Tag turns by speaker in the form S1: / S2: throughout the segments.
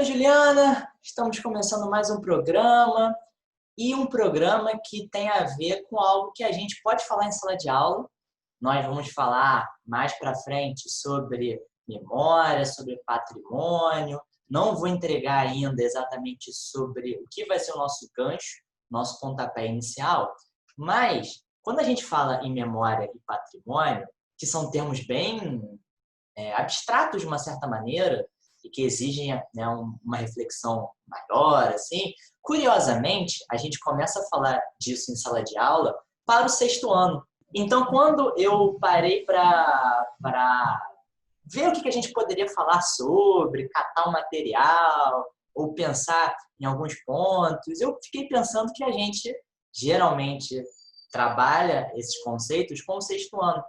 S1: Oi, Juliana, estamos começando mais um programa e um programa que tem a ver com algo que a gente pode falar em sala de aula. Nós vamos falar mais para frente sobre memória, sobre patrimônio. Não vou entregar ainda exatamente sobre o que vai ser o nosso gancho, nosso pontapé inicial, mas quando a gente fala em memória e patrimônio, que são termos bem abstratos de uma certa maneira e que exigem, né, uma reflexão maior, assim. Curiosamente, a gente começa a falar disso em sala de aula para o sexto ano. Então, quando eu parei para ver o que a gente poderia falar sobre, catar o material ou pensar em alguns pontos, eu fiquei pensando que a gente geralmente trabalha esses conceitos com o sexto ano.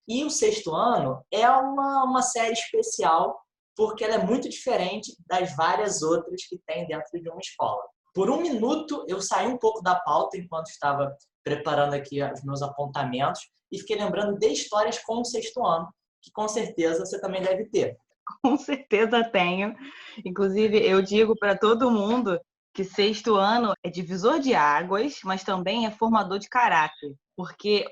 S1: E o sexto ano é uma série especial porque ela é muito diferente das várias outras que tem dentro de uma escola. Por um minuto, eu saí um pouco da pauta enquanto estava preparando aqui os meus apontamentos e fiquei lembrando de histórias com o sexto ano, que com certeza você também deve ter.
S2: Com certeza tenho. Inclusive, eu digo para todo mundo que sexto ano é divisor de águas, mas também é formador de caráter. Porque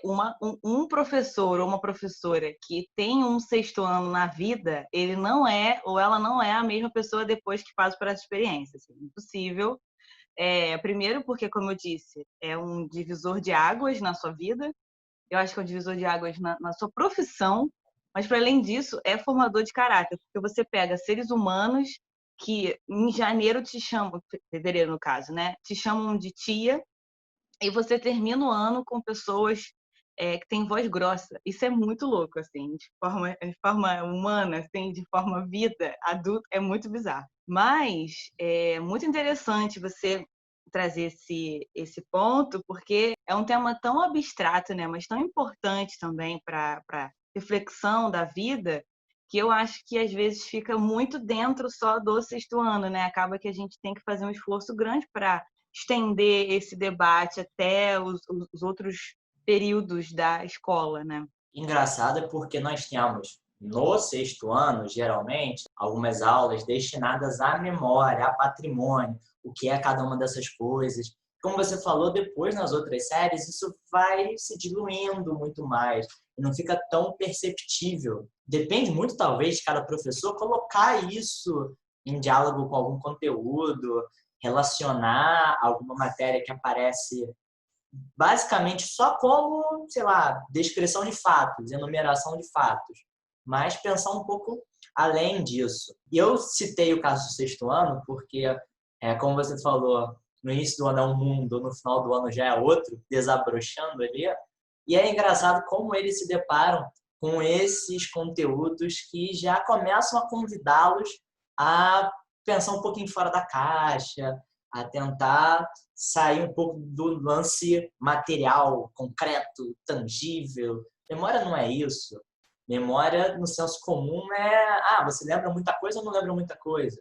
S2: um professor ou uma professora que tem um sexto ano na vida, ele não é ou ela não é a mesma pessoa depois que faz por essa experiência. Assim, impossível. Primeiro porque, como eu disse, é um divisor de águas na sua vida. Eu acho que é um divisor de águas na sua profissão, mas, para além disso, é formador de caráter, porque você pega seres humanos que em janeiro te chamam, fevereiro no caso, né? Te chamam de tia, e você termina o ano com pessoas que têm voz grossa. Isso é muito louco, assim, de forma humana, assim, de forma vida adulta, é muito bizarro. Mas é muito interessante você trazer esse ponto, porque é um tema tão abstrato, né, mas tão importante também para reflexão da vida, que eu acho que às vezes fica muito dentro só do sexto ano, né? Acaba que a gente tem que fazer um esforço grande para estender esse debate até os outros períodos da escola, né?
S1: Engraçado é porque nós temos no sexto ano, geralmente, algumas aulas destinadas à memória, a patrimônio, o que é cada uma dessas coisas. Como você falou, depois nas outras séries, isso vai se diluindo muito mais e não fica tão perceptível. Depende muito, talvez, de cada professor colocar isso em diálogo com algum conteúdo, relacionar alguma matéria que aparece basicamente só como, sei lá, descrição de fatos, enumeração de fatos, mas pensar um pouco além disso. E eu citei o caso do sexto ano porque, como você falou, no início do ano é um mundo, no final do ano já é outro, desabrochando ali. E é engraçado como eles se deparam com esses conteúdos que já começam a convidá-los a pensar um pouquinho fora da caixa, a tentar sair um pouco do lance material, concreto, tangível. Memória não é isso. Memória, no senso comum, você lembra muita coisa ou não lembra muita coisa?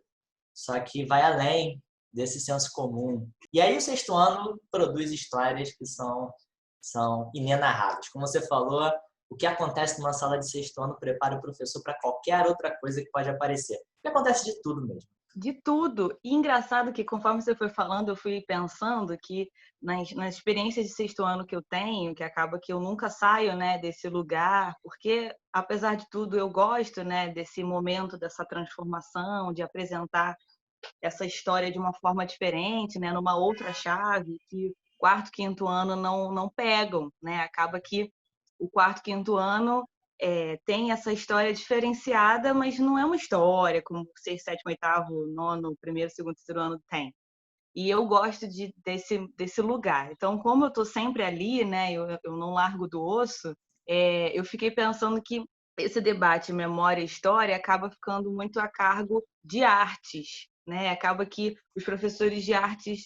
S1: Só que vai além desse senso comum. E aí o sexto ano produz histórias que são inenarráveis. Como você falou, o que acontece numa sala de sexto ano prepara o professor para qualquer outra coisa que pode aparecer. E acontece de tudo mesmo.
S2: De tudo. E engraçado que, conforme você foi falando, eu fui pensando que nas experiências de sexto ano que eu tenho, que acaba que eu nunca saio, né, desse lugar, porque, apesar de tudo, eu gosto, né, desse momento, dessa transformação, de apresentar essa história de uma forma diferente, né, numa outra chave, que quarto, quinto ano não pegam, né? Acaba que o quarto, quinto ano tem essa história diferenciada, mas não é uma história como o sexto, sétimo, oitavo, nono, primeiro, segundo, terceiro ano tem. E eu gosto desse lugar. Então, como eu estou sempre ali, né, eu não largo do osso, eu fiquei pensando que esse debate memória e história acaba ficando muito a cargo de artes, né? Acaba que os professores de artes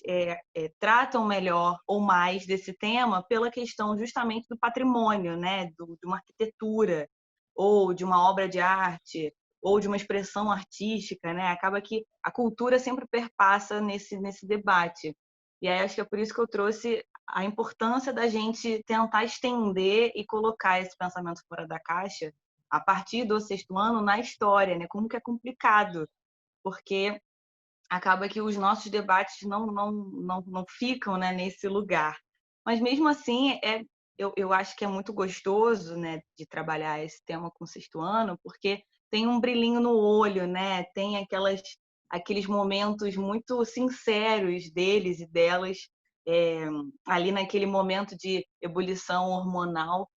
S2: tratam melhor ou mais desse tema pela questão justamente do patrimônio, né? De uma arquitetura ou de uma obra de arte ou de uma expressão artística, né? Acaba que a cultura sempre perpassa nesse debate. E aí acho que é por isso que eu trouxe a importância da gente tentar estender e colocar esse pensamento fora da caixa a partir do sexto ano na história, né? Como que é complicado, porque acaba que os nossos debates não ficam, né, nesse lugar. Mas mesmo assim, eu acho que é muito gostoso, né, de trabalhar esse tema com o sexto ano, porque tem um brilhinho no olho, né? Tem aqueles momentos muito sinceros deles e delas, ali naquele momento de ebulição hormonal,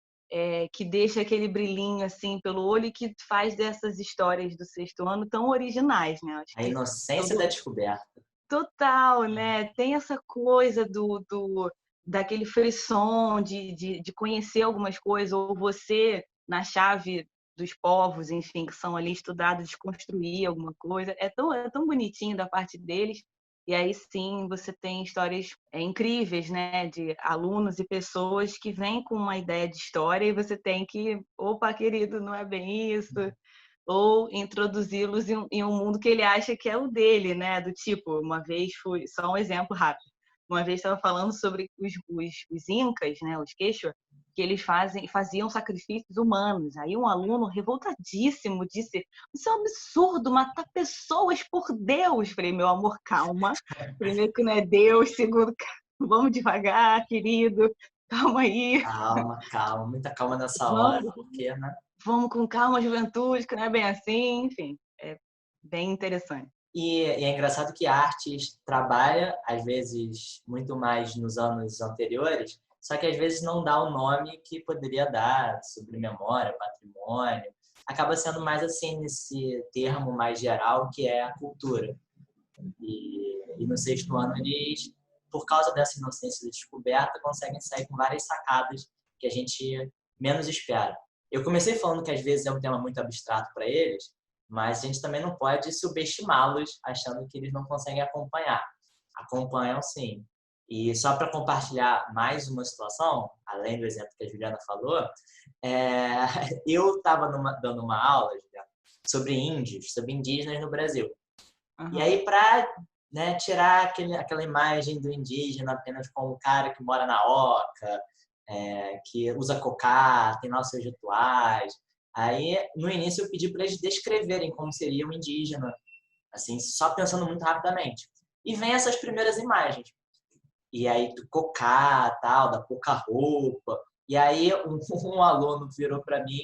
S2: que deixa aquele brilhinho assim pelo olho e que faz dessas histórias do sexto ano tão originais, né? Acho
S1: A
S2: que
S1: inocência da
S2: todo
S1: descoberta.
S2: total, né? Tem essa coisa daquele frisson de conhecer algumas coisas, ou você, na chave dos povos, enfim, que são ali estudados, desconstruir alguma coisa. É tão bonitinho da parte deles. E aí sim você tem histórias incríveis, né? De alunos e pessoas que vêm com uma ideia de história e você tem que, opa, querido, não é bem isso, ou introduzi-los em um mundo que ele acha que é o dele, né? Do tipo, uma vez fui, só um exemplo rápido, uma vez estava falando sobre os incas, né? Os quechua, que eles faziam sacrifícios humanos. Aí um aluno revoltadíssimo disse: isso é um absurdo, matar pessoas por Deus. Falei: meu amor, calma. Primeiro que não é Deus, segundo, vamos devagar, querido, calma aí.
S1: Calma, calma, muita calma nessa hora,
S2: Vamos,
S1: porque, né?
S2: vamos com calma, juventude, que não é bem assim, enfim, é bem interessante.
S1: E é engraçado que a artes trabalha, às vezes, muito mais nos anos anteriores, só que às vezes não dá o nome que poderia dar sobre memória, patrimônio. Acaba sendo mais assim, nesse termo mais geral, que é a cultura. E no sexto ano, eles, por causa dessa inocência de descoberta, conseguem sair com várias sacadas que a gente menos espera. Eu comecei falando que às vezes é um tema muito abstrato para eles, mas a gente também não pode subestimá-los achando que eles não conseguem acompanhar. Acompanham sim. E só para compartilhar mais uma situação, além do exemplo que a Juliana falou, é... eu estava dando uma aula, Juliana, sobre índios, sobre indígenas no Brasil. E
S2: Uhum.
S1: aí, para, né, tirar aquela imagem do indígena apenas como o cara que mora na oca, que usa cocá, tem lá os seus rituais. Aí, no início, eu pedi para eles descreverem como seria um indígena, assim, só pensando muito rapidamente. E vem essas primeiras imagens. E aí, do cocá, tal, da pouca roupa. E aí, um aluno virou para mim: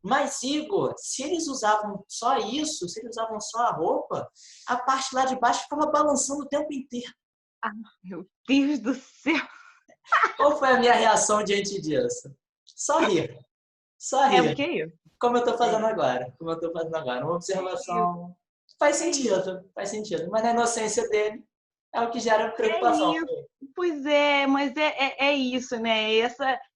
S1: mas, Igor, se eles usavam só isso, se eles usavam só a roupa, a parte lá de baixo ficava balançando o tempo inteiro.
S2: Ah, meu Deus do céu!
S1: Qual foi a minha reação diante disso? Só rir. Só
S2: É o
S1: rir.
S2: que é isso?
S1: Como eu estou
S2: É
S1: fazendo
S2: isso.
S1: agora. Como eu estou fazendo agora. Uma
S2: É isso.
S1: observação. Faz
S2: É isso.
S1: sentido. Faz sentido. Mas na inocência dele é o que gera
S2: É
S1: preocupação.
S2: isso. Pois é, mas é isso, né?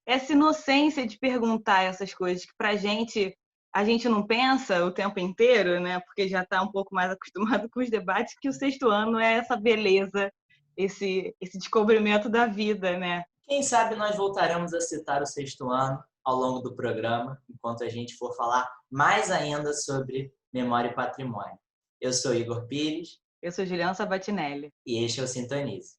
S2: Essa inocência de perguntar essas coisas que pra gente a gente não pensa o tempo inteiro, né? Porque já está um pouco mais acostumado com os debates, que o sexto ano é essa beleza, esse descobrimento da vida, né?
S1: Quem sabe nós voltaremos a citar o sexto ano ao longo do programa, enquanto a gente for falar mais ainda sobre memória e patrimônio. Eu sou Igor Pires
S2: Eu sou Juliana Sabatinelli.
S1: e este é o Sintonize.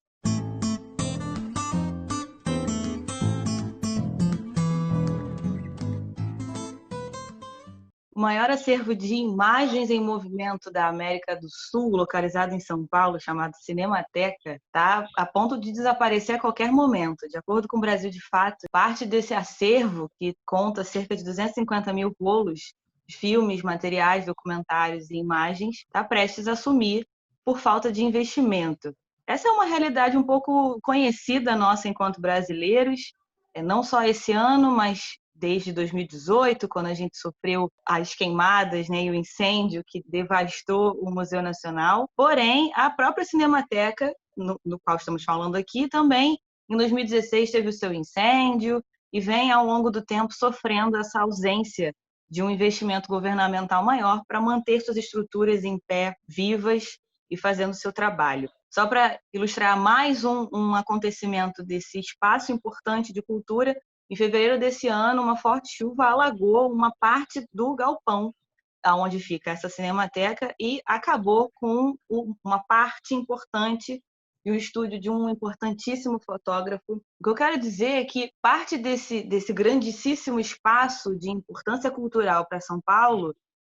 S2: O maior acervo de imagens em movimento da América do Sul, localizado em São Paulo, chamado Cinemateca, está a ponto de desaparecer a qualquer momento. De acordo com o Brasil de Fato, parte desse acervo, que conta cerca de 250 mil rolos de filmes, materiais, documentários e imagens, está prestes a sumir por falta de investimento. Essa é uma realidade um pouco conhecida nossa enquanto brasileiros, não só esse ano, mas desde 2018, quando a gente sofreu as queimadas, né, e o incêndio que devastou o Museu Nacional. Porém, a própria Cinemateca, no qual estamos falando aqui, também em 2016 teve o seu incêndio e vem ao longo do tempo sofrendo essa ausência de um investimento governamental maior para manter suas estruturas em pé, vivas e fazendo o seu trabalho. Só para ilustrar mais um acontecimento desse espaço importante de cultura, em fevereiro desse ano, uma forte chuva alagou uma parte do galpão onde fica essa cinemateca e acabou com uma parte importante e o estúdio de um importantíssimo fotógrafo. O que eu quero dizer é que parte desse grandíssimo espaço de importância cultural para São Paulo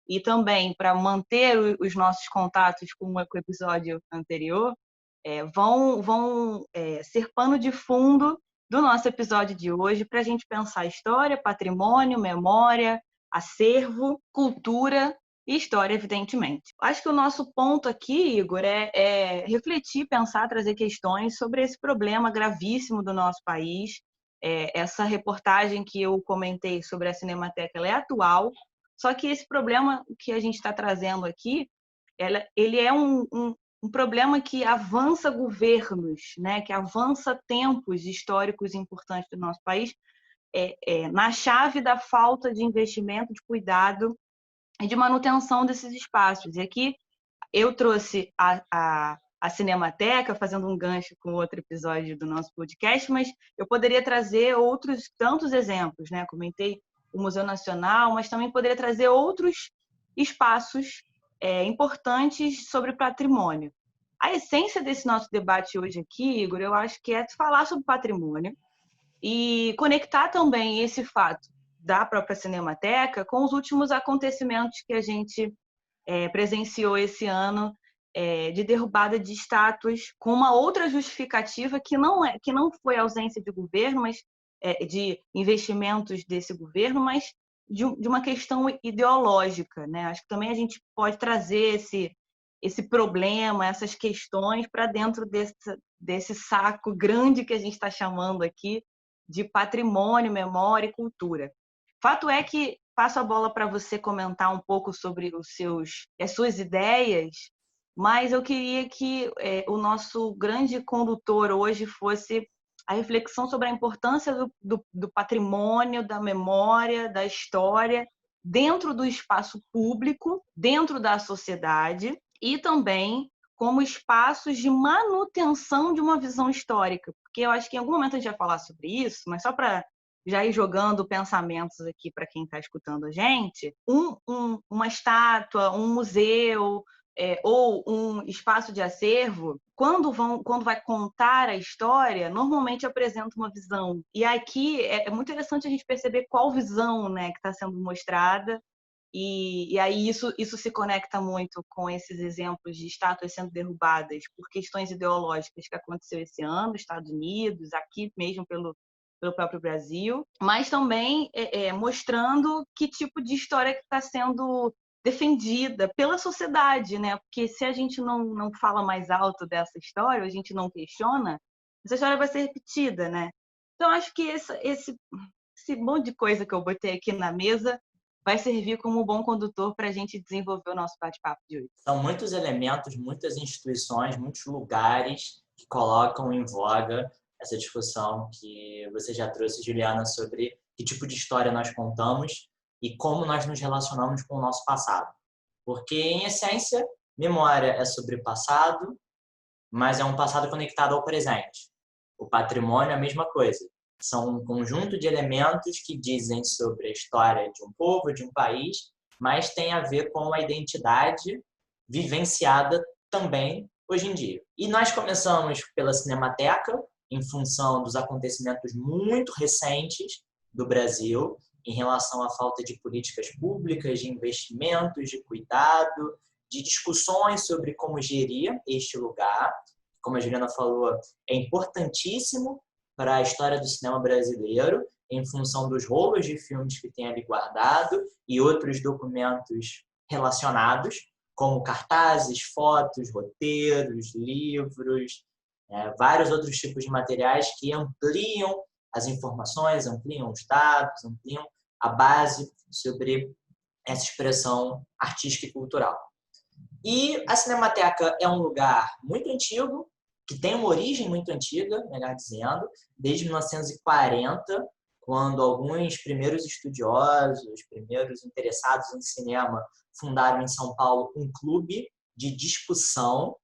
S2: e também para manter os nossos contatos com o episódio anterior, vão ser pano de fundo do nosso episódio de hoje para a gente pensar história, patrimônio, memória, acervo, cultura e história, evidentemente. Acho que o nosso ponto aqui, Igor, é refletir, pensar, trazer questões sobre esse problema gravíssimo do nosso país. Essa reportagem que eu comentei sobre a Cinemateca, ela é atual, só que esse problema que a gente está trazendo aqui, ele é um problema que avança governos, né? Que avança tempos históricos importantes do nosso país, na chave da falta de investimento, de cuidado e de manutenção desses espaços. E aqui eu trouxe a Cinemateca, fazendo um gancho com outro episódio do nosso podcast, mas eu poderia trazer outros tantos exemplos, né? Comentei o Museu Nacional, mas também poderia trazer outros espaços importantes sobre patrimônio. A essência desse nosso debate hoje aqui, Igor, eu acho que é falar sobre patrimônio e conectar também esse fato da própria Cinemateca com os últimos acontecimentos que a gente presenciou esse ano, de derrubada de estátuas, com uma outra justificativa que não foi ausência de governo, mas de investimentos desse governo, mas de uma questão ideológica, né? Acho que também a gente pode trazer esse problema, essas questões para dentro desse saco grande que a gente está chamando aqui de patrimônio, memória e cultura. Fato é que passo a bola para você comentar um pouco sobre as suas ideias, mas eu queria que o nosso grande condutor hoje fosse a reflexão sobre a importância do patrimônio, da memória, da história, dentro do espaço público, dentro da sociedade, e também como espaços de manutenção de uma visão histórica. Porque eu acho que em algum momento a gente vai falar sobre isso, mas só para já ir jogando pensamentos aqui para quem está escutando a gente, uma estátua, um museu ou um espaço de acervo, quando vai contar a história, normalmente apresenta uma visão. E aqui é muito interessante a gente perceber qual visão, né, que está sendo mostrada. E aí isso se conecta muito com esses exemplos de estátuas sendo derrubadas por questões ideológicas que aconteceu esse ano, nos Estados Unidos, aqui mesmo pelo próprio Brasil, mas também mostrando que tipo de história que está sendo defendida pela sociedade, né? Porque se a gente não fala mais alto dessa história, a gente não questiona, essa história vai ser repetida, né? Então, acho que esse monte de coisa que eu botei aqui na mesa vai servir como um bom condutor para a gente desenvolver o nosso bate-papo de hoje.
S1: São muitos elementos, muitas instituições, muitos lugares que colocam em voga essa discussão que você já trouxe, Juliana, sobre que tipo de história nós contamos e como nós nos relacionamos com o nosso passado. Porque, em essência, memória é sobre passado, mas é um passado conectado ao presente. O patrimônio é a mesma coisa. São um conjunto de elementos que dizem sobre a história de um povo, de um país, mas tem a ver com a identidade vivenciada também hoje em dia. E nós começamos pela Cinemateca, em função dos acontecimentos muito recentes do Brasil, em relação à falta de políticas públicas, de investimentos, de cuidado, de discussões sobre como gerir este lugar. Como a Juliana falou, é importantíssimo para a história do cinema brasileiro, em função dos rolos de filmes que tem ali guardado e outros documentos relacionados, como cartazes, fotos, roteiros, livros, vários outros tipos de materiais que ampliam as informações, ampliam os dados, ampliam a base sobre essa expressão artística e cultural. E a Cinemateca é um lugar muito antigo, que tem uma origem muito antiga, melhor dizendo, desde 1940, quando alguns primeiros estudiosos, primeiros interessados em cinema, fundaram em São Paulo um clube de discussão,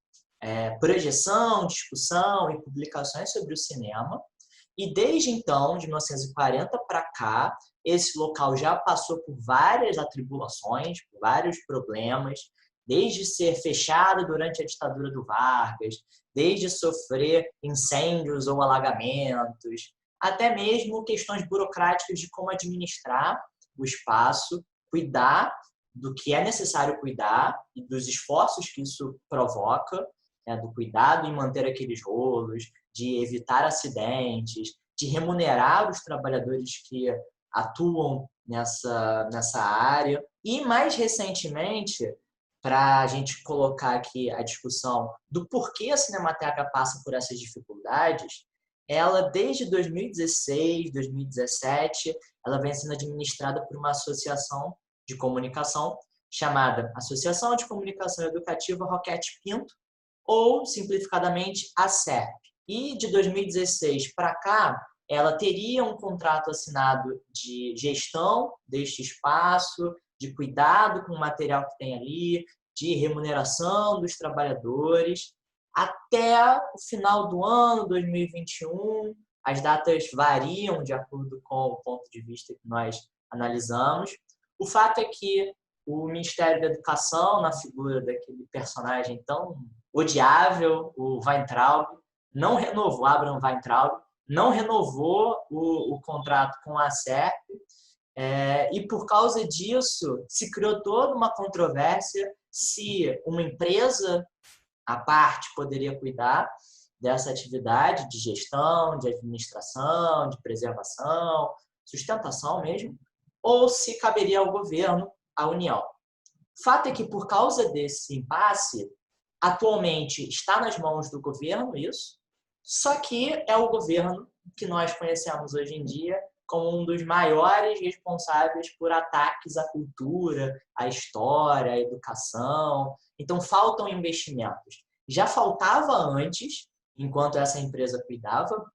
S1: projeção, discussão e publicações sobre o cinema. E desde então, de 1940 para cá, esse local já passou por várias atribulações, por vários problemas, desde ser fechado durante a ditadura do Vargas, desde sofrer incêndios ou alagamentos, até mesmo questões burocráticas de como administrar o espaço, cuidar do que é necessário cuidar e dos esforços que isso provoca, né, do cuidado em manter aqueles rolos, de evitar acidentes, de remunerar os trabalhadores que atuam nessa área. E, mais recentemente, para a gente colocar aqui a discussão do porquê a Cinemateca passa por essas dificuldades, ela, desde 2016, 2017, ela vem sendo administrada por uma associação de comunicação chamada Associação de Comunicação Educativa Roquete Pinto, ou, simplificadamente, ACERP. E, de 2016 para cá, ela teria um contrato assinado de gestão deste espaço, de cuidado com o material que tem ali, de remuneração dos trabalhadores, até o final do ano 2021. As datas variam de acordo com o ponto de vista que nós analisamos. O fato é que o Ministério da Educação, na figura daquele personagem tão odiável, o Weintraub, não renovou, Abraham Weintraub, não renovou o contrato com a SERP, e por causa disso se criou toda uma controvérsia se uma empresa à parte poderia cuidar dessa atividade de gestão, de administração, de preservação, sustentação mesmo, ou se caberia ao governo, à União. O fato é que, por causa desse impasse, atualmente está nas mãos do governo isso, só que é o governo que nós conhecemos hoje em dia como um dos maiores responsáveis por ataques à cultura, à história, à educação. Então, faltam investimentos. Já faltava antes, enquanto essa empresa cuidava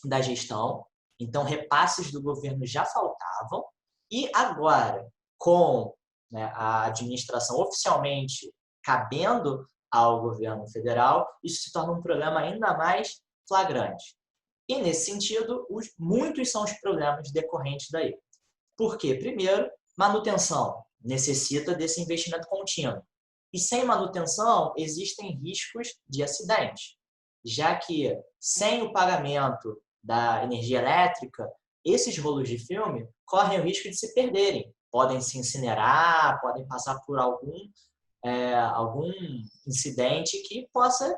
S1: da gestão, então repasses do governo já faltavam, e agora, com, né, a administração oficialmente cabendo ao governo federal, isso se torna um problema ainda mais flagrante. E, nesse sentido, muitos são os problemas decorrentes daí. Por quê? Primeiro, manutenção necessita desse investimento contínuo. E sem manutenção, existem riscos de acidente, já que, sem o pagamento da energia elétrica, esses rolos de filme correm o risco de se perderem. Podem se incinerar, podem passar por algum incidente que possa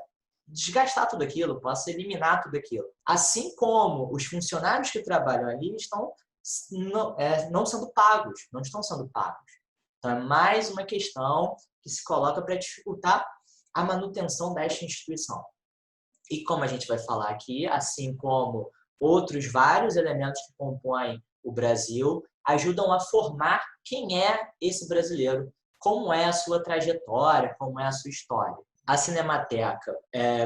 S1: desgastar tudo aquilo, possa eliminar tudo aquilo. Assim como os funcionários que trabalham ali estão não sendo pagos, não estão sendo pagos. Então, é mais uma questão que se coloca para dificultar a manutenção desta instituição. E como a gente vai falar aqui, assim como outros vários elementos que compõem o Brasil, ajudam a formar quem é esse brasileiro, como é a sua trajetória, como é a sua história. A Cinemateca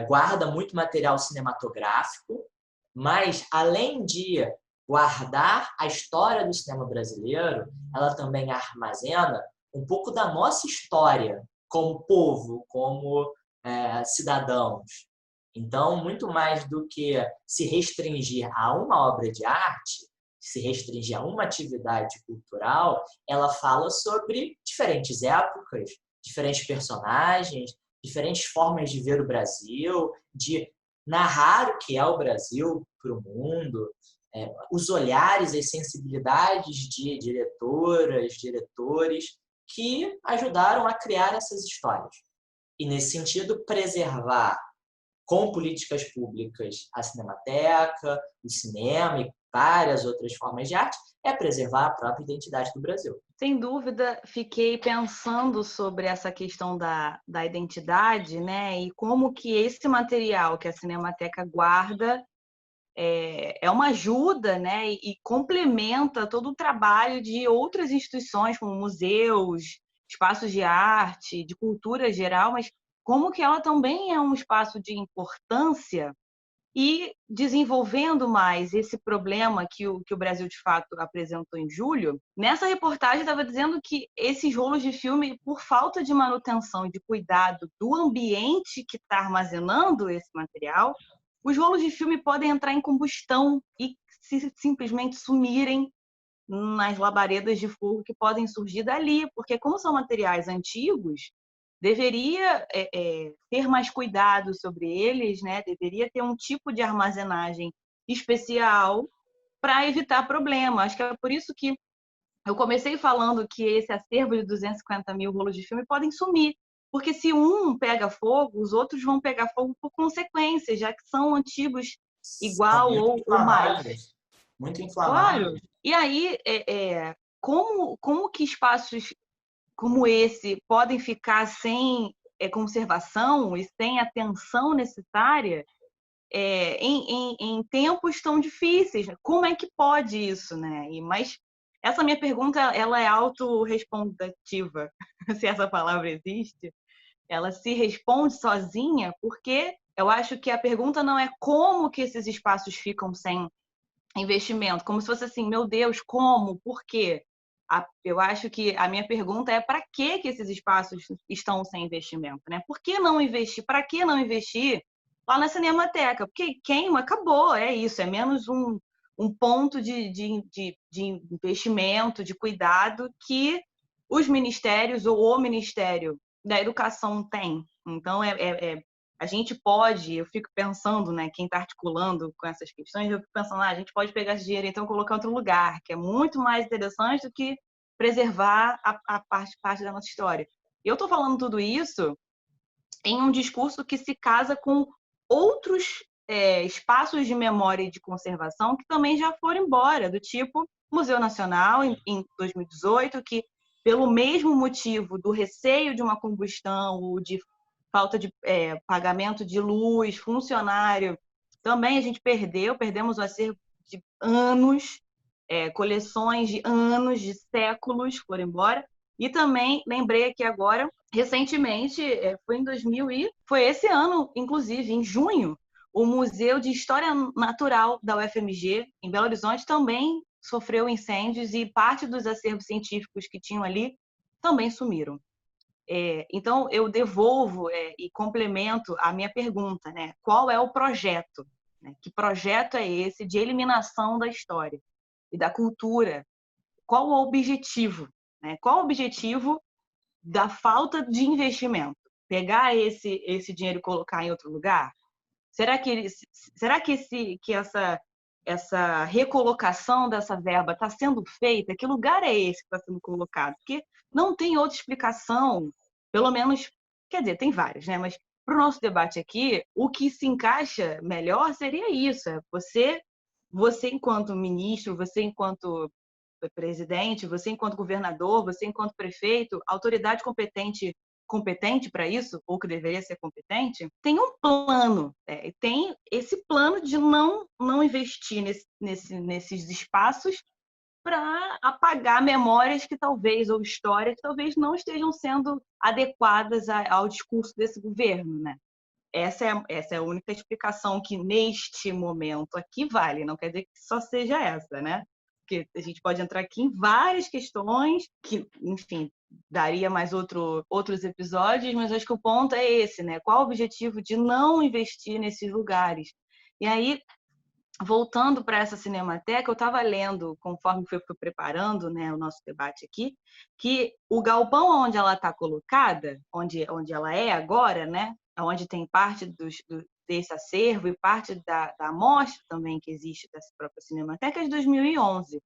S1: guarda muito material cinematográfico, mas, além de guardar a história do cinema brasileiro, ela também armazena um pouco da nossa história como povo, como cidadãos. Então, muito mais do que se restringir a uma obra de arte, se restringir a uma atividade cultural, ela fala sobre diferentes épocas, diferentes personagens, diferentes formas de ver o Brasil, de narrar o que é o Brasil para o mundo, os olhares, as sensibilidades de diretoras, diretores que ajudaram a criar essas histórias. E, nesse sentido, preservar com políticas públicas a Cinemateca, o cinema e várias outras formas de arte, é preservar a própria identidade do Brasil.
S2: Sem dúvida, fiquei pensando sobre essa questão da identidade, né? E como que esse material que a Cinemateca guarda é uma ajuda, né? E complementa todo o trabalho de outras instituições, como museus, espaços de arte, de cultura geral, mas como que ela também é um espaço de importância. E desenvolvendo mais esse problema que o Brasil, de fato, apresentou em julho, nessa reportagem estava dizendo que esses rolos de filme, por falta de manutenção e de cuidado do ambiente que está armazenando esse material, os rolos de filme podem entrar em combustão e simplesmente sumirem nas labaredas de fogo que podem surgir dali, porque como são materiais antigos, deveria ter mais cuidado sobre eles, né? Deveria ter um tipo de armazenagem especial para evitar problema. Acho que é por isso que Eu comecei falando que esse acervo de 250 mil rolos de filme podem sumir, porque se um pega fogo, os outros vão pegar fogo por consequência, já que são antigos
S1: São
S2: igual
S1: muito
S2: ou mais.
S1: inflamáveis. Muito
S2: Claro.
S1: inflamáveis.
S2: E aí, como que espaços como esse podem ficar sem conservação e sem atenção necessária em tempos tão difíceis? Como é que pode isso, né? Mas essa minha pergunta, ela é autorrespondativa, se essa palavra existe. Ela se responde sozinha, porque eu acho que a pergunta não é como que esses espaços ficam sem investimento, como se fosse assim, meu Deus, como? Por quê? Eu acho que a minha pergunta é para que esses espaços estão sem investimento, né? Por que não investir? Para que não investir lá na Cinemateca? Porque queima, acabou, é isso, é menos um ponto de investimento, de cuidado que os ministérios ou o Ministério da Educação tem. Então, a gente pode, eu fico pensando, né, quem está articulando com essas questões, eu fico pensando, a gente pode pegar esse dinheiro então colocar em outro lugar, que é muito mais interessante do que preservar a parte da nossa história. E eu estou falando tudo isso em um discurso que se casa com outros espaços de memória e de conservação que também já foram embora, do tipo Museu Nacional, em 2018, que pelo mesmo motivo do receio de uma combustão ou de falta de pagamento de luz, funcionário, também a gente perdemos o acervo de anos, coleções de anos, de séculos foram embora. E também lembrei aqui agora, recentemente, foi esse ano, inclusive, em junho, o Museu de História Natural da UFMG, em Belo Horizonte, também sofreu incêndios e parte dos acervos científicos que tinham ali também sumiram. Então, eu devolvo e complemento a minha pergunta, né? Qual é o projeto? Né? Que projeto é esse de eliminação da história e da cultura? Qual o objetivo? Né? Qual o objetivo da falta de investimento? Pegar esse dinheiro e colocar em outro lugar? Será que essa recolocação dessa verba está sendo feita? Que lugar é esse que está sendo colocado? Porque não tem outra explicação, pelo menos, quer dizer, tem várias, né? Mas para o nosso debate aqui, o que se encaixa melhor seria isso: você enquanto ministro, você enquanto presidente, você enquanto governador, você enquanto prefeito, autoridade competente para isso, ou que deveria ser competente, tem um plano, tem esse plano de não investir nesses espaços para apagar memórias que talvez, ou histórias que talvez não estejam sendo adequadas ao discurso desse governo, né? Essa é a única explicação que, neste momento aqui, vale. Não quer dizer que só seja essa, né? Porque a gente pode entrar aqui em várias questões que, enfim, daria mais outros episódios, mas acho que o ponto é esse, né? Qual o objetivo de não investir nesses lugares? E aí, voltando para essa Cinemateca, eu estava lendo, conforme fui preparando, né, o nosso debate aqui, que o galpão onde ela está colocada, onde ela é agora, né, onde tem parte desse acervo e parte da amostra também que existe dessa própria Cinemateca, é de 2011.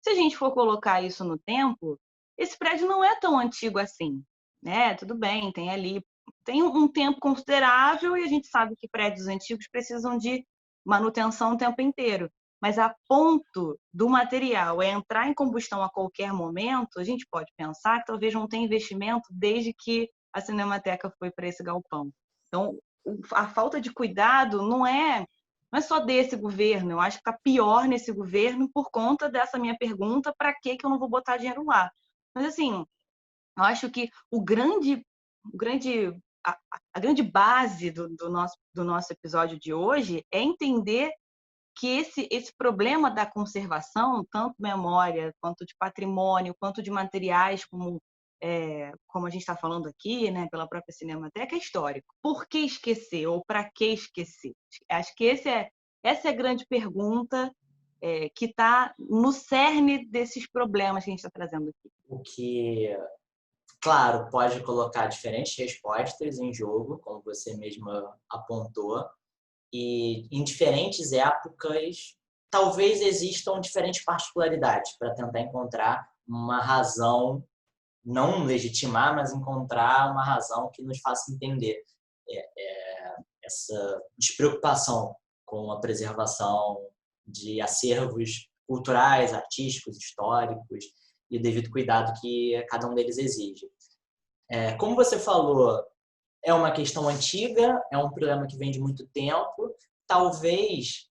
S2: Se a gente for colocar isso no tempo, esse prédio não é tão antigo assim, né? Tudo bem, tem um tempo considerável e a gente sabe que prédios antigos precisam de manutenção o tempo inteiro. Mas a ponto do material entrar em combustão a qualquer momento, a gente pode pensar que talvez não tenha investimento desde que a Cinemateca foi para esse galpão. Então, a falta de cuidado não é só desse governo, eu acho que está pior nesse governo por conta dessa minha pergunta, para que eu não vou botar dinheiro lá? Mas, assim, eu acho que a grande base do nosso episódio de hoje é entender que esse problema da conservação, tanto memória, quanto de patrimônio, quanto de materiais, como a gente está falando aqui, né, pela própria Cinemateca, é histórico. Por que esquecer ou para que esquecer? Acho que essa é a grande pergunta que está no cerne desses problemas que a gente está trazendo aqui.
S1: O que, claro, pode colocar diferentes respostas em jogo, como você mesma apontou, e em diferentes épocas, talvez existam diferentes particularidades para tentar encontrar uma razão, não legitimar, mas encontrar uma razão que nos faça entender essa despreocupação com a preservação de acervos culturais, artísticos, históricos e o devido cuidado que cada um deles exige. Como você falou, é uma questão antiga, é um problema que vem de muito tempo. Talvez,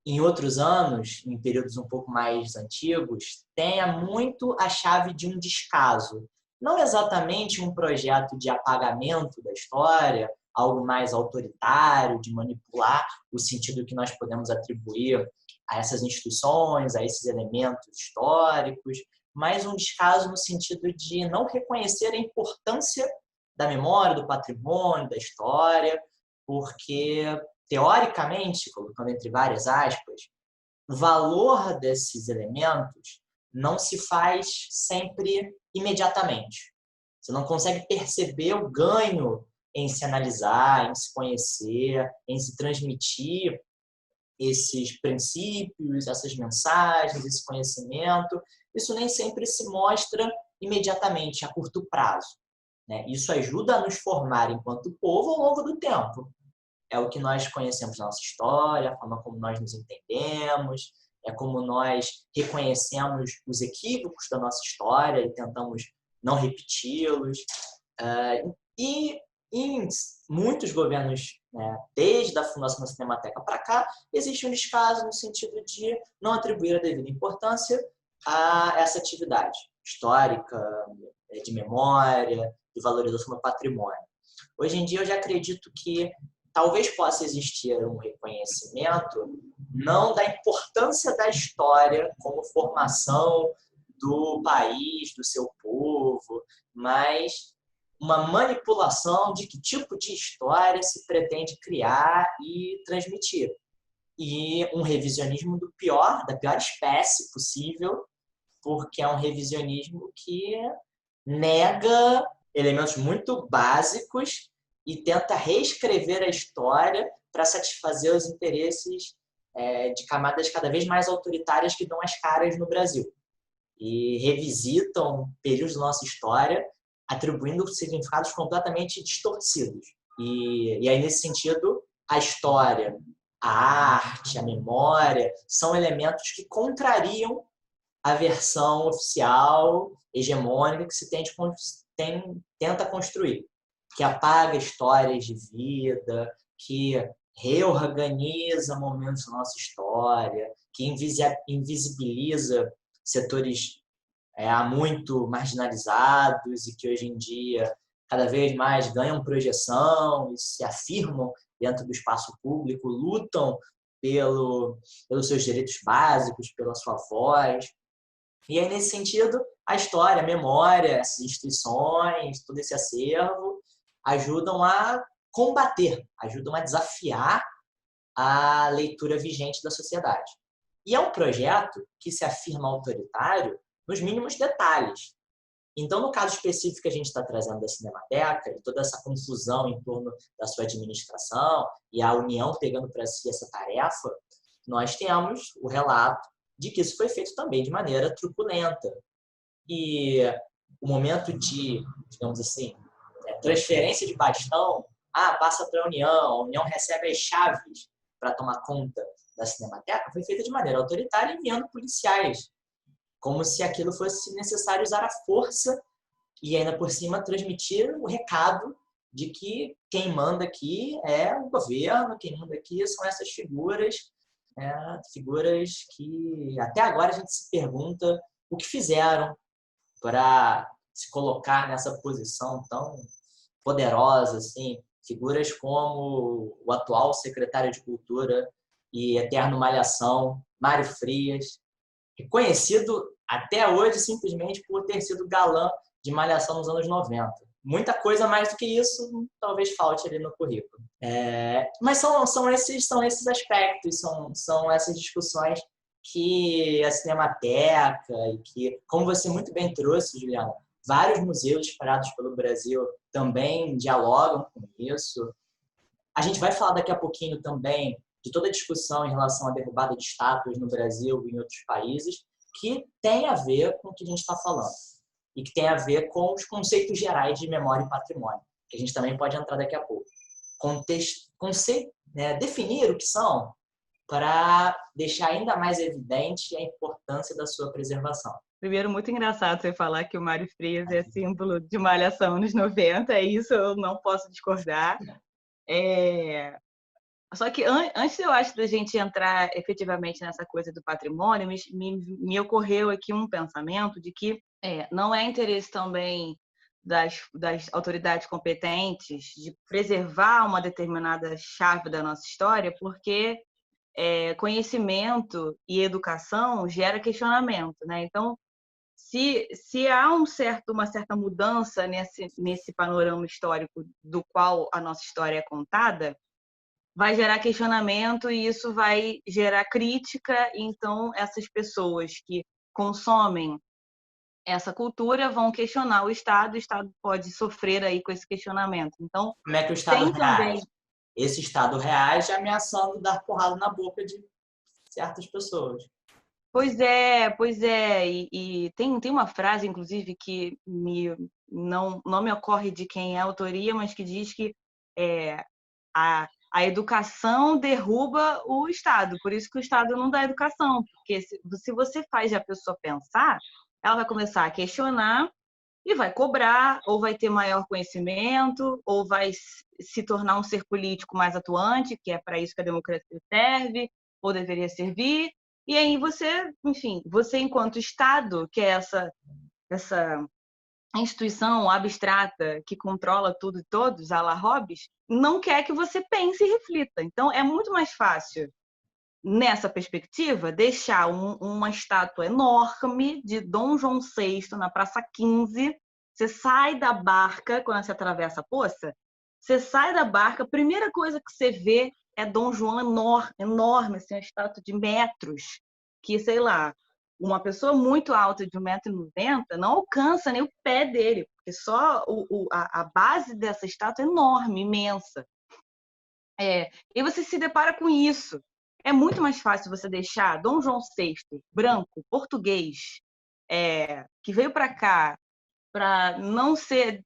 S1: em outros anos, em períodos um pouco mais antigos, tenha muito a chave de um descaso. Não exatamente um projeto de apagamento da história, algo mais autoritário, de manipular o sentido que nós podemos atribuir a essas instituições, a esses elementos históricos, mas um descaso no sentido de não reconhecer a importância da memória, do patrimônio, da história, porque, teoricamente, colocando entre várias aspas, o valor desses elementos não se faz sempre imediatamente. Você não consegue perceber o ganho em se analisar, em se conhecer, em se transmitir esses princípios, essas mensagens, esse conhecimento. Isso nem sempre se mostra imediatamente, a curto prazo, né? Isso ajuda a nos formar enquanto povo ao longo do tempo. É o que nós conhecemos na nossa história, a forma como nós nos entendemos, é como nós reconhecemos os equívocos da nossa história e tentamos não repeti-los. E em muitos governos, né, desde a fundação da Cinemateca para cá, existe um descaso no sentido de não atribuir a devida importância a essa atividade histórica, de memória, de valorização do patrimônio. Hoje em dia, eu já acredito que talvez possa existir um reconhecimento não da importância da história como formação do país, do seu povo, mas uma manipulação de que tipo de história se pretende criar e transmitir. E um revisionismo da pior espécie possível, porque é um revisionismo que nega elementos muito básicos e tenta reescrever a história para satisfazer os interesses de camadas cada vez mais autoritárias que dão as caras no Brasil. E revisitam períodos da nossa história atribuindo significados completamente distorcidos. E aí, nesse sentido, a história, a arte, a memória são elementos que contrariam a versão oficial, hegemônica, que se tenta construir, que apaga histórias de vida, que reorganiza momentos da nossa história, que invisibiliza setores há muito marginalizados e que hoje em dia cada vez mais ganham projeção e se afirmam dentro do espaço público, lutam pelos seus direitos básicos, pela sua voz. E aí, nesse sentido, a história, a memória, essas instituições, todo esse acervo ajudam a combater, ajudam a desafiar a leitura vigente da sociedade. E é um projeto que se afirma autoritário nos mínimos detalhes. Então, no caso específico que a gente está trazendo da Cinemateca, e toda essa confusão em torno da sua administração e a União pegando para si essa tarefa, nós temos o relato de que isso foi feito também de maneira truculenta. E o momento de, digamos assim, transferência de bastão, passa para a União recebe as chaves para tomar conta da Cinemateca, foi feita de maneira autoritária, enviando policiais, como se aquilo fosse necessário usar a força e ainda por cima transmitir o recado de que quem manda aqui é o governo, quem manda aqui são essas figuras, figuras que até agora a gente se pergunta o que fizeram para se colocar nessa posição tão poderosa, assim, figuras como o atual secretário de Cultura e eterno Malhação, Mário Frias, reconhecido até hoje simplesmente por ter sido galã de Malhação nos anos 90. Muita coisa mais do que isso talvez falte ali no currículo. Mas são esses aspectos, são essas discussões que a Cinemateca e que, como você muito bem trouxe, Juliana, vários museus espalhados pelo Brasil também dialogam com isso. A gente vai falar daqui a pouquinho também de toda a discussão em relação à derrubada de estátuas no Brasil e em outros países, que tem a ver com o que a gente está falando e que tem a ver com os conceitos gerais de memória e patrimônio, que a gente também pode entrar daqui a pouco. Definir o que são para deixar ainda mais evidente a importância da sua preservação.
S2: Primeiro, muito engraçado você falar que o Mário Frias é símbolo de Malhação nos 90, é isso, eu não posso discordar. Só que antes, eu acho, da gente entrar efetivamente nessa coisa do patrimônio, me ocorreu aqui um pensamento de que não é interesse também das autoridades competentes de preservar uma determinada chave da nossa história, porque conhecimento e educação gera questionamento, né? Então, se há uma certa mudança nesse panorama histórico do qual a nossa história é contada, vai gerar questionamento e isso vai gerar crítica. Então, essas pessoas que consomem essa cultura vão questionar o Estado pode sofrer aí com esse questionamento. Então,
S1: como é que o Estado
S2: tem
S1: reage?
S2: também...
S1: Esse Estado reage ameaçando dar porrada na boca de certas pessoas.
S2: Pois é. E tem uma frase, inclusive, que não me ocorre de quem é a autoria, mas que diz que a educação derruba o Estado. Por isso que o Estado não dá educação. Porque se você faz a pessoa pensar, ela vai começar a questionar e vai cobrar, ou vai ter maior conhecimento, ou vai se tornar um ser político mais atuante, que é para isso que a democracia serve, ou deveria servir. E aí você enquanto Estado, que é essa instituição abstrata que controla tudo e todos, à la Hobbes, não quer que você pense e reflita. Então, é muito mais fácil, nessa perspectiva, deixar uma estátua enorme de Dom João VI na Praça 15. Você sai da barca, quando você atravessa a poça, você sai da barca, a primeira coisa que você vê é Dom João enorme, assim, uma estátua de metros, que, sei lá, uma pessoa muito alta de 1,90 m não alcança nem o pé dele, porque só a base dessa estátua é enorme, imensa. E você se depara com isso. É muito mais fácil você deixar Dom João VI, branco, português, que veio para cá para não ser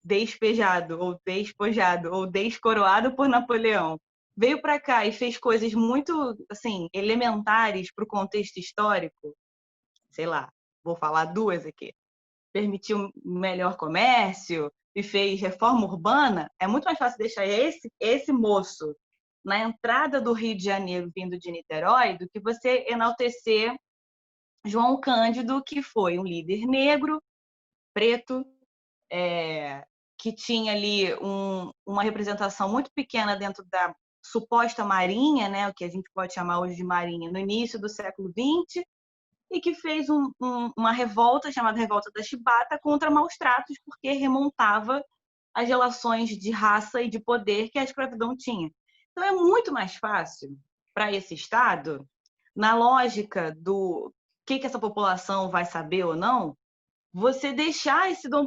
S2: despejado, ou despojado, ou descoroado por Napoleão. Veio para cá e fez coisas muito, assim, elementares para o contexto histórico. Sei lá, vou falar duas aqui. Permitiu melhor comércio e fez reforma urbana. É muito mais fácil deixar esse moço na entrada do Rio de Janeiro, vindo de Niterói, do que você enaltecer João Cândido, que foi um líder negro, preto, que tinha ali uma representação muito pequena dentro da suposta marinha, né, o que a gente pode chamar hoje de marinha, no início do século XX, e que fez uma revolta chamada Revolta da Chibata contra maus tratos, porque remontava as relações de raça e de poder que a escravidão tinha. Então, é muito mais fácil para esse Estado, na lógica do que essa população vai saber ou não, você deixar esse Dom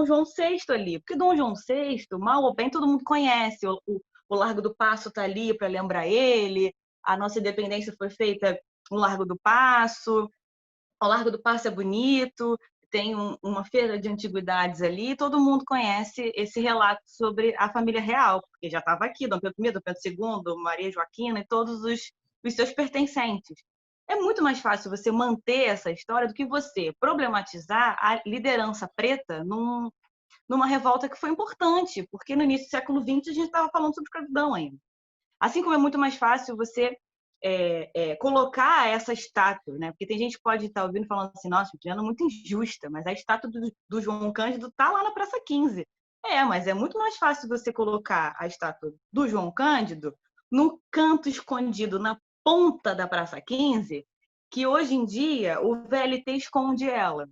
S2: João VI ali. Porque Dom João VI, mal ou bem, todo mundo conhece. O Largo do Passo está ali para lembrar ele. A nossa independência foi feita no Largo do Passo. O Largo do Passo é bonito, tem uma feira de antiguidades ali, todo mundo conhece esse relato sobre a família real, porque já estava aqui, Dom Pedro I, Dom Pedro II, Maria Joaquina e todos os seus pertencentes. É muito mais fácil você manter essa história do que você problematizar a liderança preta numa revolta que foi importante, porque no início do século XX a gente estava falando sobre escravidão ainda. Assim como é muito mais fácil você colocar essa estátua, né? Porque tem gente que pode estar ouvindo falando assim, nossa, Juliana, é muito injusta, mas a estátua do João Cândido está lá na Praça 15. Mas é muito mais fácil você colocar a estátua do João Cândido no canto escondido, na ponta da Praça 15, que hoje em dia o VLT esconde ela.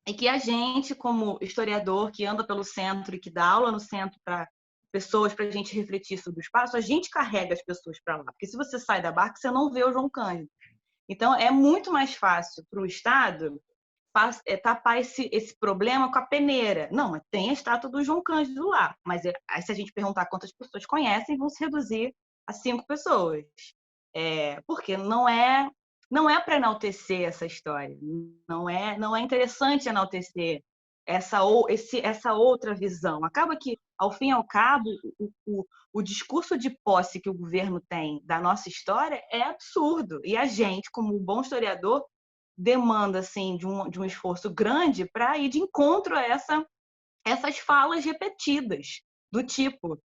S2: E que a gente, como historiador que anda pelo centro e que dá aula no centro para pessoas, para a gente refletir sobre o espaço, a gente carrega as pessoas para lá. Porque se você sai da barca, você não vê o João Cândido. Então, é muito mais fácil para o Estado tapar esse problema com a peneira. Não, mas tem a estátua do João Cândido lá. Mas aí, se a gente perguntar quantas pessoas conhecem, vão se reduzir a 5 pessoas. Porque não é não é para enaltecer essa história, não é interessante enaltecer essa outra visão. Acaba que, ao fim e ao cabo, o discurso de posse que o governo tem da nossa história é absurdo. E a gente, como um bom historiador, demanda assim, de um esforço grande para ir de encontro a essas falas repetidas, do tipo,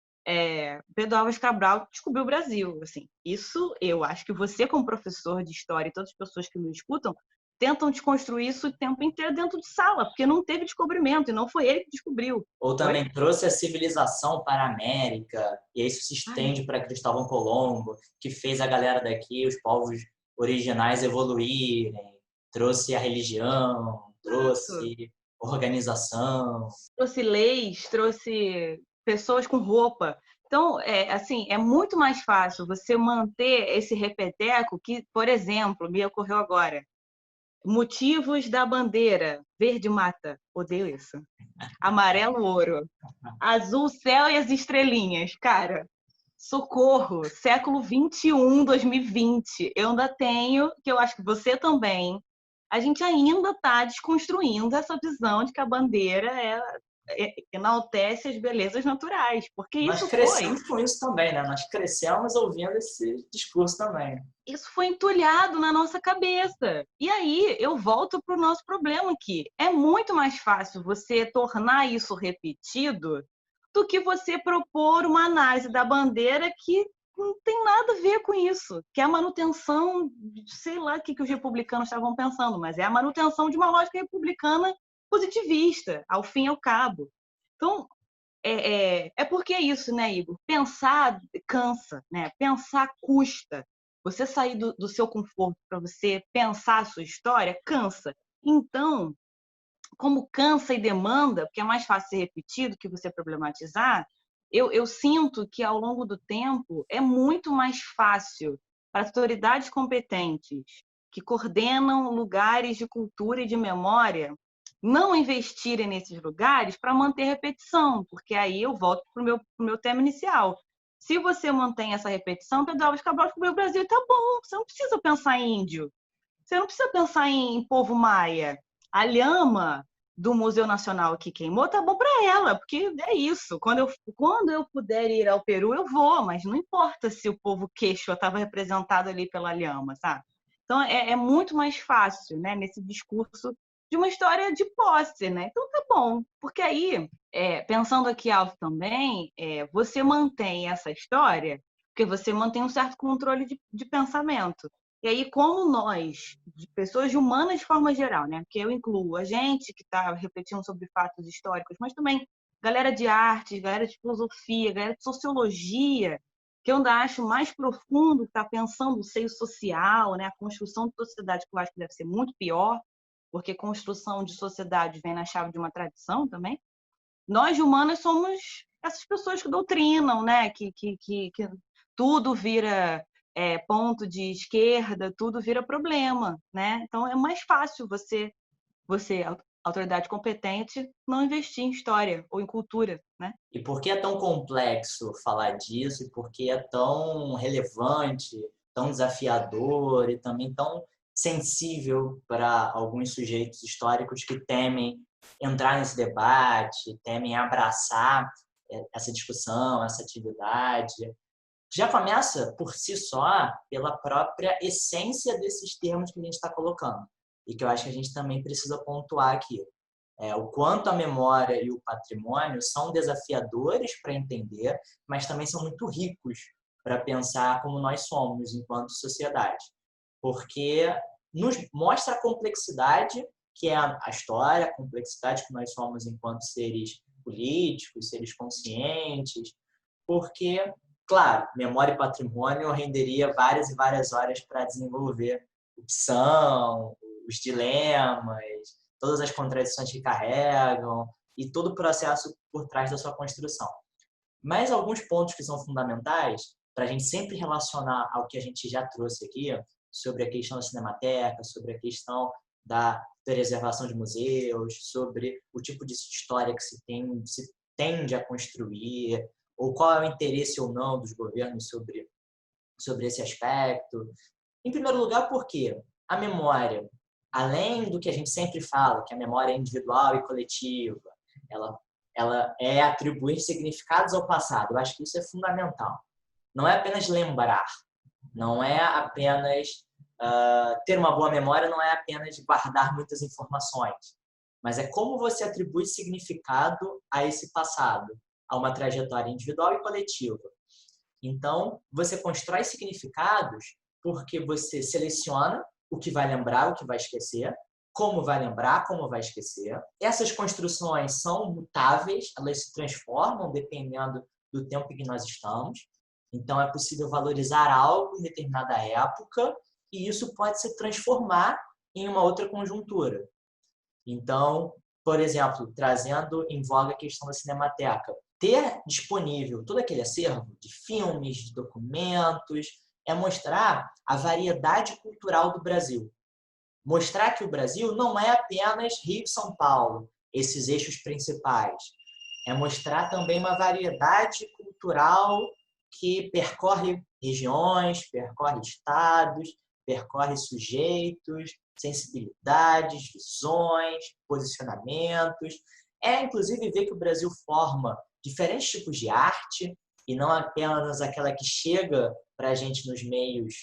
S2: Pedro Álvares Cabral descobriu o Brasil. Assim, isso eu acho que você, como professor de história, e todas as pessoas que me escutam, tentam desconstruir isso o tempo inteiro dentro de sala, porque não teve descobrimento, e não foi ele que descobriu.
S1: Ou
S2: Foi?
S1: também trouxe a civilização para a América, e isso se
S2: Ai,
S1: estende para Cristóvão Colombo, que fez a galera daqui, os povos originais, evoluírem, trouxe a religião,
S2: exato.
S1: trouxe organização.
S2: Trouxe leis, trouxe pessoas com roupa. Então, assim, é muito mais fácil você manter esse repeteco que, por exemplo, me ocorreu agora, motivos da bandeira, verde mata, odeio isso. Amarelo ouro, azul céu e as estrelinhas. Cara, socorro, século 21, 2020. Eu ainda tenho, que eu acho que você também, a gente ainda está desconstruindo essa visão de que a bandeira enaltece as belezas naturais, porque
S1: Nós
S2: isso foi
S1: crescemos com isso também, né? Nós crescemos ouvindo esse discurso também.
S2: isso foi entulhado na nossa cabeça. E aí eu volto para o nosso problema aqui. É muito mais fácil você tornar isso repetido do que você propor uma análise da bandeira que não tem nada a ver com isso, que é a manutenção, sei lá o que os republicanos estavam pensando, mas é a manutenção de uma lógica republicana positivista, ao fim e ao cabo. Então, porque é isso, né, Igor? Pensar cansa, né? Pensar custa. Você sair do seu conforto para você pensar a sua história cansa. Então, como cansa e demanda, porque é mais fácil ser repetido que você problematizar, eu sinto que ao longo do tempo é muito mais fácil para autoridades competentes que coordenam lugares de cultura e de memória não investirem nesses lugares para manter repetição, porque aí eu volto para o meu tema inicial. Se você mantém essa repetição, Pedro Álvares Cabral descobriu o Brasil, tá bom, você não precisa pensar em índio, você não precisa pensar em povo maia. A lhama do Museu Nacional que queimou tá bom para ela, porque é isso. Quando eu puder ir ao Peru, eu vou, mas não importa se o povo quechua estava representado ali pela lhama, sabe? Então é muito mais fácil, né, nesse discurso de uma história de posse, né? Então tá bom, porque aí, pensando aqui alto também, você mantém essa história, porque você mantém um certo controle de pensamento. E aí, como nós, de pessoas humanas de forma geral, né? Porque eu incluo a gente que está refletindo sobre fatos históricos, mas também galera de artes, galera de filosofia, galera de sociologia, que eu ainda acho mais profundo, está pensando o seio social, né? A construção de sociedade, que eu acho que deve ser muito pior, porque construção de sociedade vem na chave de uma tradição também. Nós, humanas, somos essas pessoas que doutrinam, né? Que tudo vira ponto de esquerda, tudo vira problema, né? Então é mais fácil você, autoridade competente, não investir em história ou em cultura, né?
S1: E por que é tão complexo falar disso? E por que é tão relevante, tão desafiador e também tão sensível para alguns sujeitos históricos que temem entrar nesse debate, temem abraçar essa discussão, essa atividade? Já começa por si só pela própria essência desses termos que a gente está colocando e que eu acho que a gente também precisa pontuar aqui. O quanto a memória e o patrimônio são desafiadores para entender, mas também são muito ricos para pensar como nós somos enquanto sociedade. Porque nos mostra a complexidade que é a história, a complexidade que nós somos enquanto seres políticos, seres conscientes, porque, claro, memória e patrimônio renderia várias e várias horas para desenvolver o que são, os dilemas, todas as contradições que carregam e todo o processo por trás da sua construção. Mas alguns pontos que são fundamentais para a gente sempre relacionar ao que a gente já trouxe aqui, sobre a questão da cinemateca, sobre a questão da preservação de museus, sobre o tipo de história que se tende a construir, ou qual é o interesse ou não dos governos sobre esse aspecto. Em primeiro lugar, por quê? a memória, além do que a gente sempre fala, que a memória é individual e coletiva, ela é atribuir significados ao passado. Eu acho que isso é fundamental. Não é apenas lembrar, não é apenas ter uma boa memória, não é apenas guardar muitas informações, mas é como você atribui significado a esse passado, a uma trajetória individual e coletiva. Então, você constrói significados porque você seleciona o que vai lembrar, o que vai esquecer, como vai lembrar, como vai esquecer. Essas construções são mutáveis, elas se transformam dependendo do tempo em que nós estamos. Então, é possível valorizar algo em determinada época e isso pode se transformar em uma outra conjuntura. Então, por exemplo, trazendo em voga a questão da Cinemateca, ter disponível todo aquele acervo de filmes, de documentos, é mostrar a variedade cultural do Brasil. Mostrar que o Brasil não é apenas Rio e São Paulo, esses eixos principais. É mostrar também uma variedade cultural que percorre regiões, percorre estados, percorre sujeitos, sensibilidades, visões, posicionamentos. É, inclusive, ver que o Brasil forma diferentes tipos de arte e não apenas aquela que chega para a gente nos meios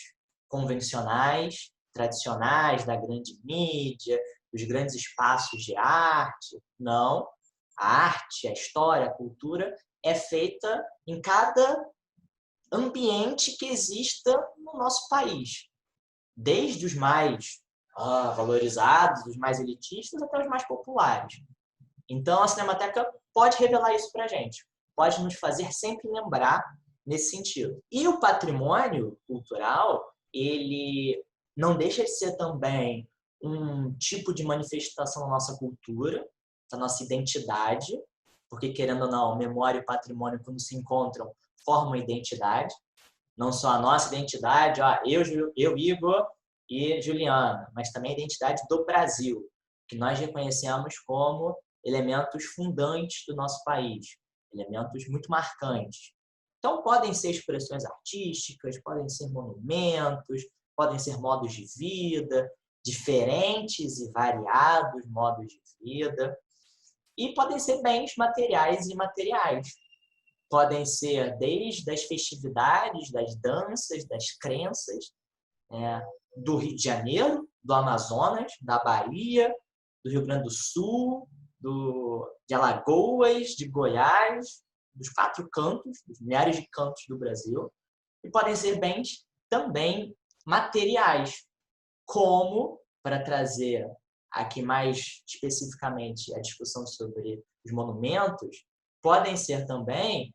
S1: convencionais, tradicionais, da grande mídia, dos grandes espaços de arte. Não. A arte, a história, a cultura é feita em cada ambiente que exista no nosso país. Desde os mais valorizados, os mais elitistas, até os mais populares. Então, a Cinemateca pode revelar isso para a gente. Pode nos fazer sempre lembrar nesse sentido. E o patrimônio cultural, ele não deixa de ser também um tipo de manifestação da nossa cultura, da nossa identidade, porque, querendo ou não, memória e patrimônio, quando se encontram, formam identidade. Não só a nossa identidade, eu Igor e Juliana, mas também a identidade do Brasil, que nós reconhecemos como elementos fundantes do nosso país, elementos muito marcantes. Então, podem ser expressões artísticas, podem ser monumentos, podem ser modos de vida, diferentes e variados modos de vida, e podem ser bens materiais e imateriais. Podem ser desde as festividades, das danças, das crenças, do Rio de Janeiro, do Amazonas, da Bahia, do Rio Grande do Sul, de Alagoas, de Goiás, dos 4 cantos, dos milhares de cantos do Brasil. E podem ser bens também materiais, como, para trazer aqui mais especificamente a discussão sobre os monumentos, podem ser também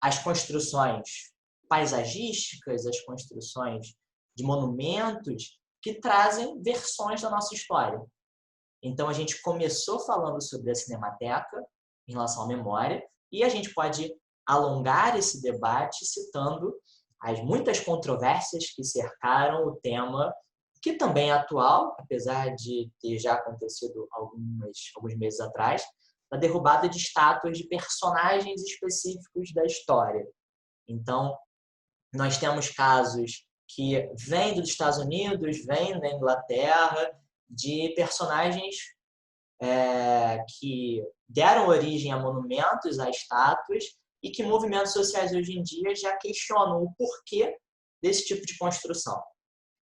S1: as construções paisagísticas, as construções de monumentos que trazem versões da nossa história. Então, a gente começou falando sobre a Cinemateca em relação à memória e a gente pode alongar esse debate citando as muitas controvérsias que cercaram o tema, que também é atual, apesar de ter já acontecido alguns meses atrás, da derrubada de estátuas de personagens específicos da história. Então, nós temos casos que vêm dos Estados Unidos, vêm da Inglaterra, de personagens que deram origem a monumentos, a estátuas, e que movimentos sociais hoje em dia já questionam o porquê desse tipo de construção.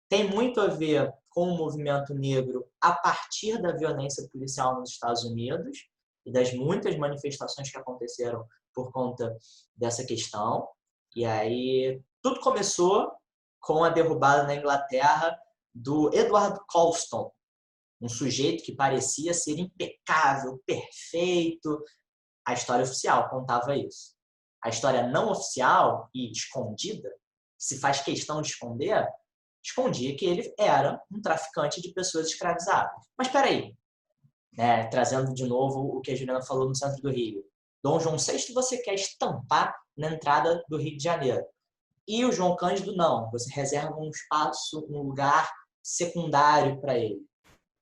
S1: Tem muito a ver com o movimento negro a partir da violência policial nos Estados Unidos e das muitas manifestações que aconteceram por conta dessa questão. E aí tudo começou com a derrubada na Inglaterra do Edward Colston, um sujeito que parecia ser impecável, perfeito. A história oficial contava isso. A história não oficial e escondida, que se faz questão de esconder, escondia que ele era um traficante de pessoas escravizadas. Mas espera aí, trazendo de novo o que a Juliana falou no centro do Rio. Dom João VI você quer estampar na entrada do Rio de Janeiro. E o João Cândido não. Você reserva um espaço, um lugar secundário para ele.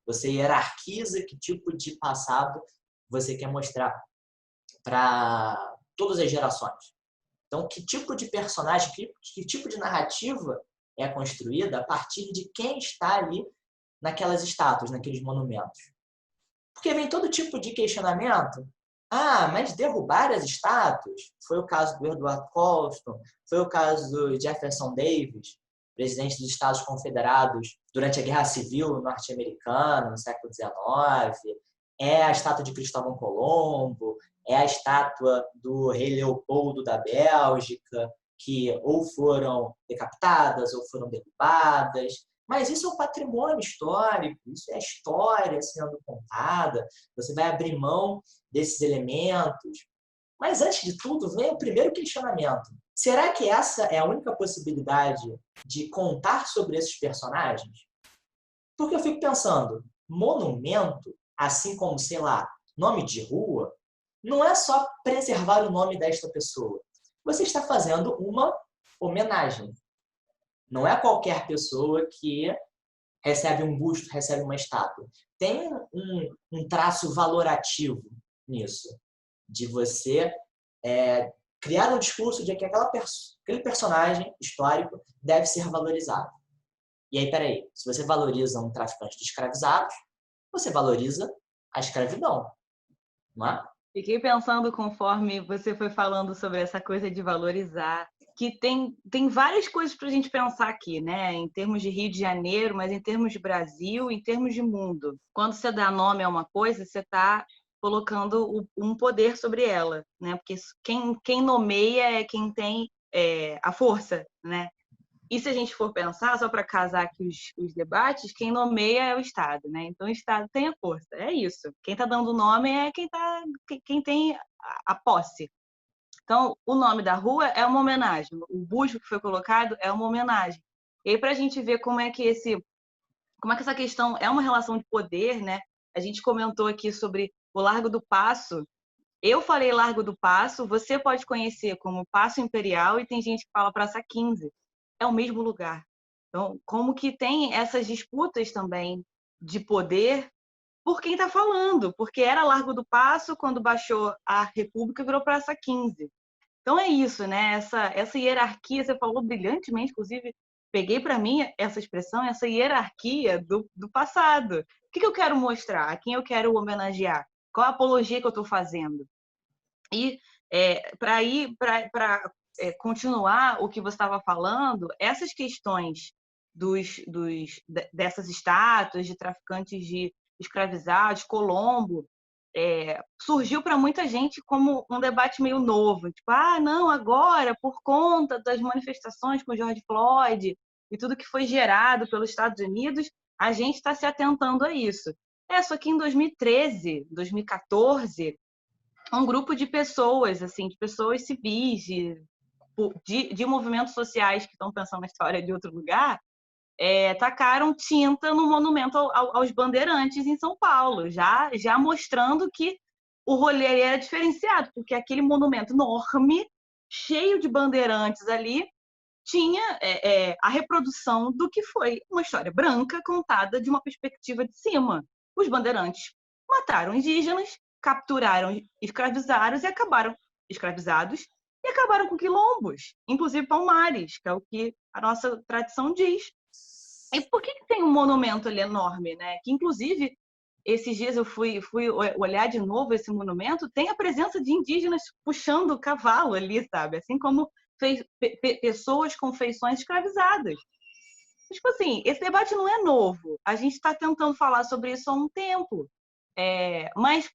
S1: Você hierarquiza que tipo de passado você quer mostrar para todas as gerações. Então, que tipo de personagem, que tipo de narrativa é construída a partir de quem está ali naquelas estátuas, naqueles monumentos? Porque vem todo tipo de questionamento. Ah, mas derrubar as estátuas? Foi o caso do Edward Colston, foi o caso do Jefferson Davis, presidente dos Estados Confederados durante a Guerra Civil norte-americana, no século XIX. É a estátua de Cristóvão Colombo, é a estátua do rei Leopoldo da Bélgica, que ou foram decapitadas ou foram derrubadas. Mas isso é um patrimônio histórico, isso é a história sendo contada. Você vai abrir mão desses elementos. Mas, antes de tudo, vem o primeiro questionamento. Será que essa é a única possibilidade de contar sobre esses personagens? Porque eu fico pensando, monumento, assim como, sei lá, nome de rua, não é só preservar o nome desta pessoa. Você está fazendo uma homenagem. Não é qualquer pessoa que recebe um busto, recebe uma estátua. Tem um traço valorativo nisso, de você criar um discurso de que aquele personagem histórico deve ser valorizado. E aí, peraí, se você valoriza um traficante de escravizados, você valoriza a escravidão, não é?
S2: Fiquei pensando, conforme você foi falando sobre essa coisa de valorizar, que tem várias coisas para a gente pensar aqui, né? Em termos de Rio de Janeiro, mas em termos de Brasil, em termos de mundo. Quando você dá nome a uma coisa, você está colocando um poder sobre ela, né? Porque quem nomeia é quem tem a força, né? E se a gente for pensar, só para casar aqui os debates, quem nomeia é o Estado, né? Então o Estado tem a força, é isso. Quem está dando o nome é quem tem a posse. Então, o nome da rua é uma homenagem, o busto que foi colocado é uma homenagem. E aí, para a gente ver como é que essa questão é uma relação de poder, né? A gente comentou aqui sobre o Largo do Paço. Eu falei Largo do Paço, você pode conhecer como Paço Imperial e tem gente que fala Praça 15. É o mesmo lugar. Então, como que tem essas disputas também de poder por quem está falando? Porque era Largo do Paço, quando baixou a República, virou Praça 15. Então é isso, né? Essa hierarquia, você falou brilhantemente, inclusive, peguei para mim essa expressão, essa hierarquia do passado. O que eu quero mostrar? A quem eu quero homenagear? Qual a apologia que eu estou fazendo? E para continuar o que você estava falando, essas questões dessas estátuas de traficantes de escravizados, Colombo, surgiu para muita gente como um debate meio novo. Tipo, não, agora, por conta das manifestações com George Floyd e tudo que foi gerado pelos Estados Unidos, a gente está se atentando a isso. Só que em 2013, 2014, um grupo de pessoas, assim, de pessoas civis, de movimentos sociais que estão pensando na história de outro lugar, tacaram tinta no monumento aos bandeirantes em São Paulo, já mostrando que o rolê era diferenciado, porque aquele monumento enorme, cheio de bandeirantes ali, tinha a reprodução do que foi uma história branca contada de uma perspectiva de cima. Os bandeirantes mataram indígenas, capturaram escravizados e acabaram escravizados e acabaram com quilombos, inclusive palmares, que é o que a nossa tradição diz. E por que tem um monumento ali enorme, né? Que inclusive esses dias eu fui olhar de novo esse monumento, tem a presença de indígenas puxando o cavalo ali, sabe? Assim como pessoas com feições escravizadas. Tipo assim, esse debate não é novo. A gente está tentando falar sobre isso há um tempo. Mas,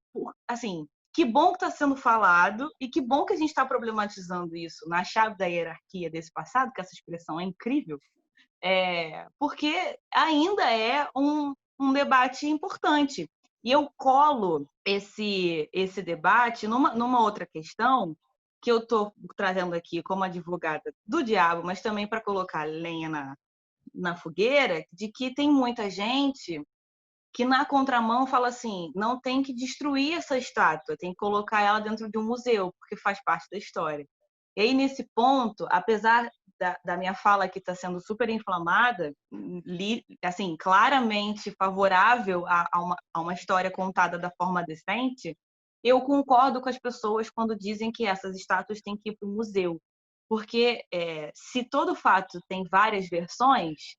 S2: assim, que bom que está sendo falado e que bom que a gente está problematizando isso na chave da hierarquia desse passado, que essa expressão é incrível, porque ainda é um debate importante. E eu colo esse debate numa outra questão que eu estou trazendo aqui como advogada do diabo, mas também para colocar lenha na fogueira, de que tem muita gente que na contramão fala assim, não tem que destruir essa estátua, tem que colocar ela dentro de um museu, porque faz parte da história. E aí, nesse ponto, apesar da minha fala que está sendo super inflamada, assim, claramente favorável a uma história contada da forma decente, eu concordo com as pessoas quando dizem que essas estátuas têm que ir para o museu. Porque se todo fato tem várias versões,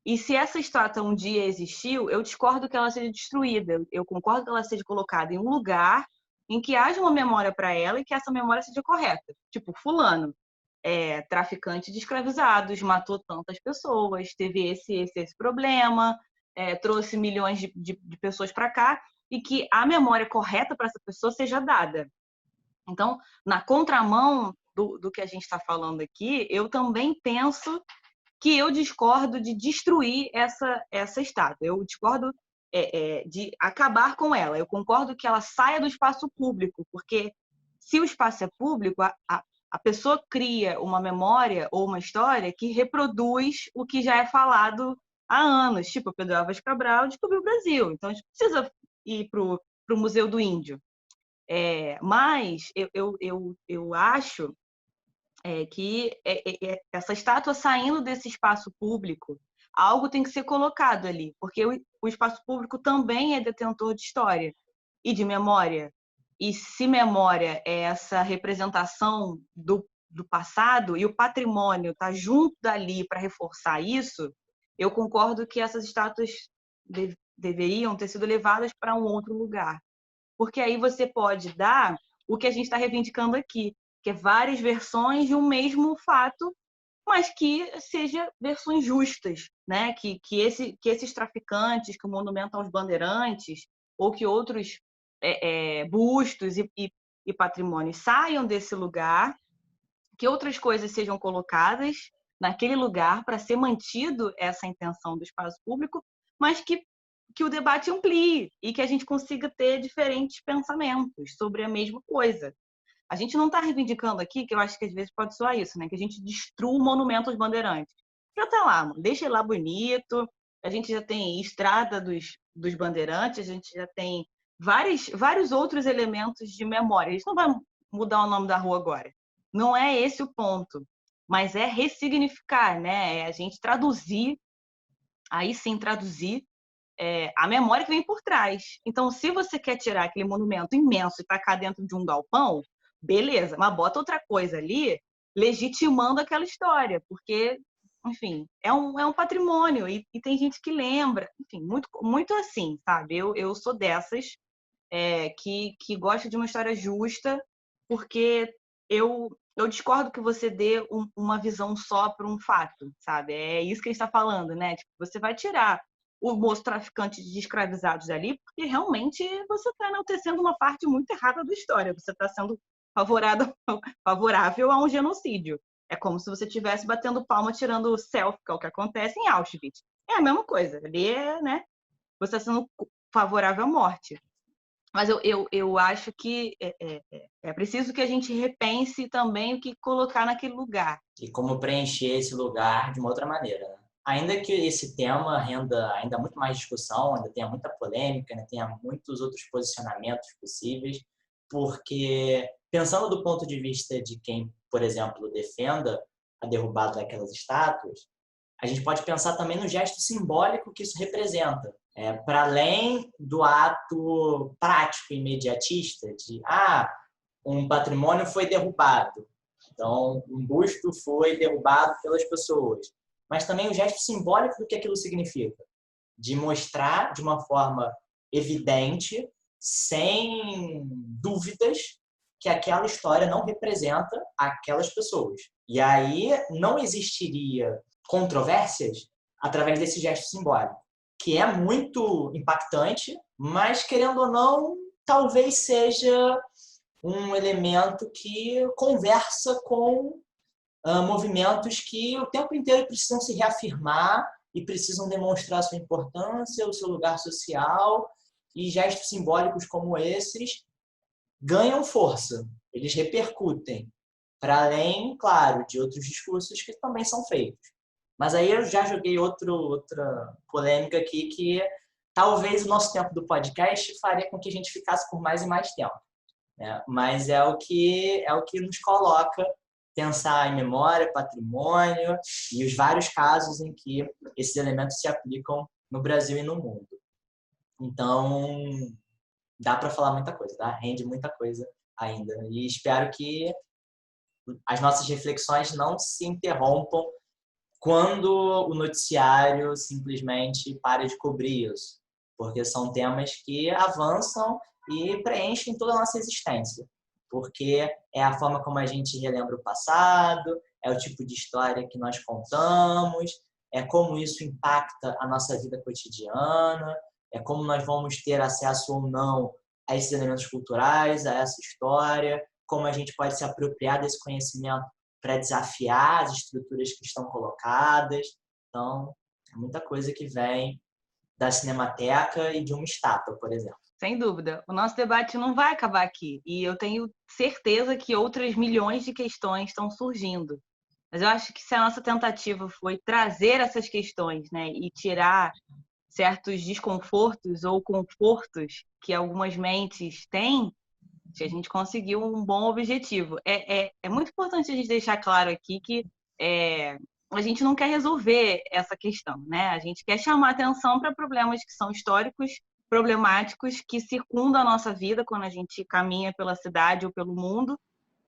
S2: E se essa estátua um dia existiu, eu discordo que ela seja destruída. Eu concordo que ela seja colocada em um lugar em que haja uma memória para ela e que essa memória seja correta. Tipo, fulano, traficante de escravizados, matou tantas pessoas, teve esse problema, trouxe milhões de pessoas para cá, e que a memória correta para essa pessoa seja dada. Então, na contramão do que a gente está falando aqui, eu também penso que eu discordo de destruir essa estátua. Eu discordo de acabar com ela. Eu concordo que ela saia do espaço público, porque se o espaço é público, a pessoa cria uma memória ou uma história que reproduz o que já é falado há anos. Tipo, Pedro Álvares Cabral descobriu o Brasil. Então, a gente precisa ir para o Museu do Índio. Mas eu acho que essa estátua saindo desse espaço público, algo tem que ser colocado ali, porque o espaço público também é detentor de história e de memória. E se memória é essa representação do passado e o patrimônio está junto dali para reforçar isso, eu concordo que essas estátuas deveriam ter sido levadas para um outro lugar. Porque aí você pode dar o que a gente está reivindicando aqui, que é várias versões de um mesmo fato, mas que seja versões justas, né? Que esses traficantes, que o Monumento aos Bandeirantes, ou que outros bustos e patrimônios saiam desse lugar, que outras coisas sejam colocadas naquele lugar para ser mantido essa intenção do espaço público, mas que o debate amplie e que a gente consiga ter diferentes pensamentos sobre a mesma coisa. A gente não está reivindicando aqui, que eu acho que às vezes pode soar isso, né? Que a gente destrua o monumento aos bandeirantes. Já está lá, mano. Deixa ele lá bonito. A gente já tem estrada dos bandeirantes, a gente já tem vários outros elementos de memória. A gente não vai mudar o nome da rua agora. Não é esse o ponto. Mas é ressignificar, né? É a gente traduzir, aí sim traduzir a memória que vem por trás. Então, se você quer tirar aquele monumento imenso e tacar dentro de um galpão, beleza, mas bota outra coisa ali, legitimando aquela história, porque, enfim, é um patrimônio e tem gente que lembra, enfim, muito, muito assim, sabe? Eu sou dessas que gosta de uma história justa, porque eu discordo que você dê uma visão só para um fato, sabe? É isso que a gente está falando, né? Tipo, você vai tirar o moço traficante de escravizados ali, porque realmente você está enaltecendo uma parte muito errada da história. Você está sendo favorável a um genocídio. É como se você estivesse batendo palma, tirando o selfie, que é o que acontece em Auschwitz. É a mesma coisa. Ali né? Você está sendo favorável à morte. Mas eu acho que é preciso que a gente repense também o que colocar naquele lugar.
S1: E como preencher esse lugar de uma outra maneira, né? Ainda que esse tema renda ainda muito mais discussão, ainda tenha muita polêmica, ainda tenha muitos outros posicionamentos possíveis, porque pensando do ponto de vista de quem, por exemplo, defenda a derrubada daquelas estátuas, a gente pode pensar também no gesto simbólico que isso representa. Para além do ato prático imediatista de um patrimônio foi derrubado, então um busto foi derrubado pelas pessoas, mas também o gesto simbólico do que aquilo significa, de mostrar de uma forma evidente, sem dúvidas, que aquela história não representa aquelas pessoas. E aí não existiria controvérsias através desse gesto simbólico, que é muito impactante, mas, querendo ou não, talvez seja um elemento que conversa com movimentos que o tempo inteiro precisam se reafirmar e precisam demonstrar sua importância, o seu lugar social, e gestos simbólicos como esses ganham força, eles repercutem, para além, claro, de outros discursos que também são feitos. Mas aí eu já joguei outra polêmica aqui, que talvez o nosso tempo do podcast faria com que a gente ficasse por mais e mais tempo, né? Mas é o que nos coloca pensar em memória, patrimônio e os vários casos em que esses elementos se aplicam no Brasil e no mundo. Então, dá para falar muita coisa, tá? Rende muita coisa ainda. E espero que as nossas reflexões não se interrompam quando o noticiário simplesmente para de cobrir isso, porque são temas que avançam e preenchem toda a nossa existência, porque é a forma como a gente relembra o passado, é o tipo de história que nós contamos, é como isso impacta a nossa vida cotidiana, é como nós vamos ter acesso ou não a esses elementos culturais, a essa história, como a gente pode se apropriar desse conhecimento para desafiar as estruturas que estão colocadas. Então, é muita coisa que vem da Cinemateca e de uma estátua, por exemplo.
S2: Sem dúvida. O nosso debate não vai acabar aqui. E eu tenho certeza que outras milhões de questões estão surgindo. Mas eu acho que se a nossa tentativa foi trazer essas questões, né, e tirar certos desconfortos ou confortos que algumas mentes têm, a gente conseguiu um bom objetivo. É muito importante a gente deixar claro aqui que a gente não quer resolver essa questão, né? A gente quer chamar atenção para problemas que são históricos, problemáticos, que circundam a nossa vida quando a gente caminha pela cidade ou pelo mundo,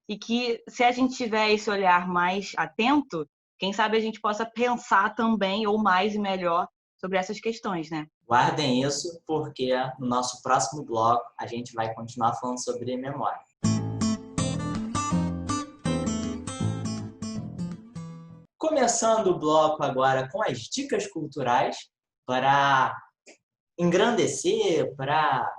S2: e que, se a gente tiver esse olhar mais atento, quem sabe a gente possa pensar também, ou mais e melhor, sobre essas questões, né?
S1: Guardem isso, porque no nosso próximo bloco a gente vai continuar falando sobre memória. Começando o bloco agora com as dicas culturais para engrandecer, para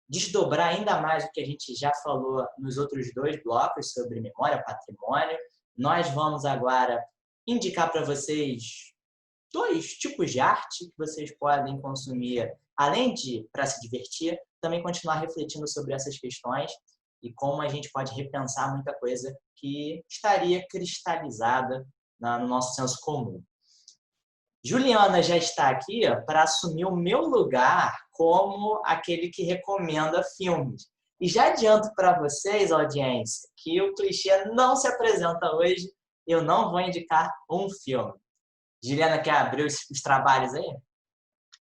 S1: desdobrar ainda mais o que a gente já falou nos outros 2 blocos sobre memória, patrimônio. Nós vamos agora indicar para vocês 2 tipos de arte que vocês podem consumir, além de para se divertir, também continuar refletindo sobre essas questões e como a gente pode repensar muita coisa que estaria cristalizada no nosso senso comum. Juliana já está aqui para assumir o meu lugar como aquele que recomenda filmes. E já adianto para vocês, audiência, que o clichê não se apresenta hoje. Eu não vou indicar um filme. Juliana, quer abrir os trabalhos aí?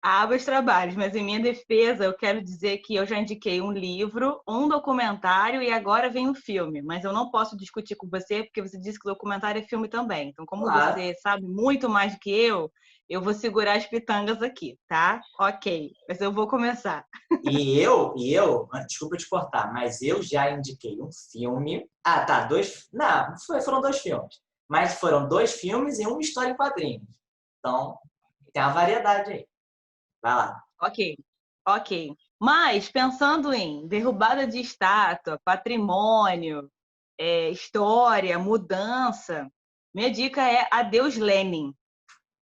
S2: Abro os trabalhos, mas em minha defesa eu quero dizer que eu já indiquei um livro, um documentário e agora vem um filme. Mas eu não posso discutir com você porque você disse que o documentário é filme também. Então, como
S1: Claro.
S2: você sabe muito mais do que eu vou segurar as pitangas aqui, tá? Ok, mas eu vou começar.
S1: Desculpa te cortar, mas eu já indiquei um filme. Ah, tá, 2. Não, foram 2 filmes. Mas foram 2 filmes e uma história em quadrinhos. Então, tem uma variedade aí. Vai lá.
S2: Ok. Mas, pensando em derrubada de estátua, patrimônio, história, mudança, minha dica é Adeus Lenin.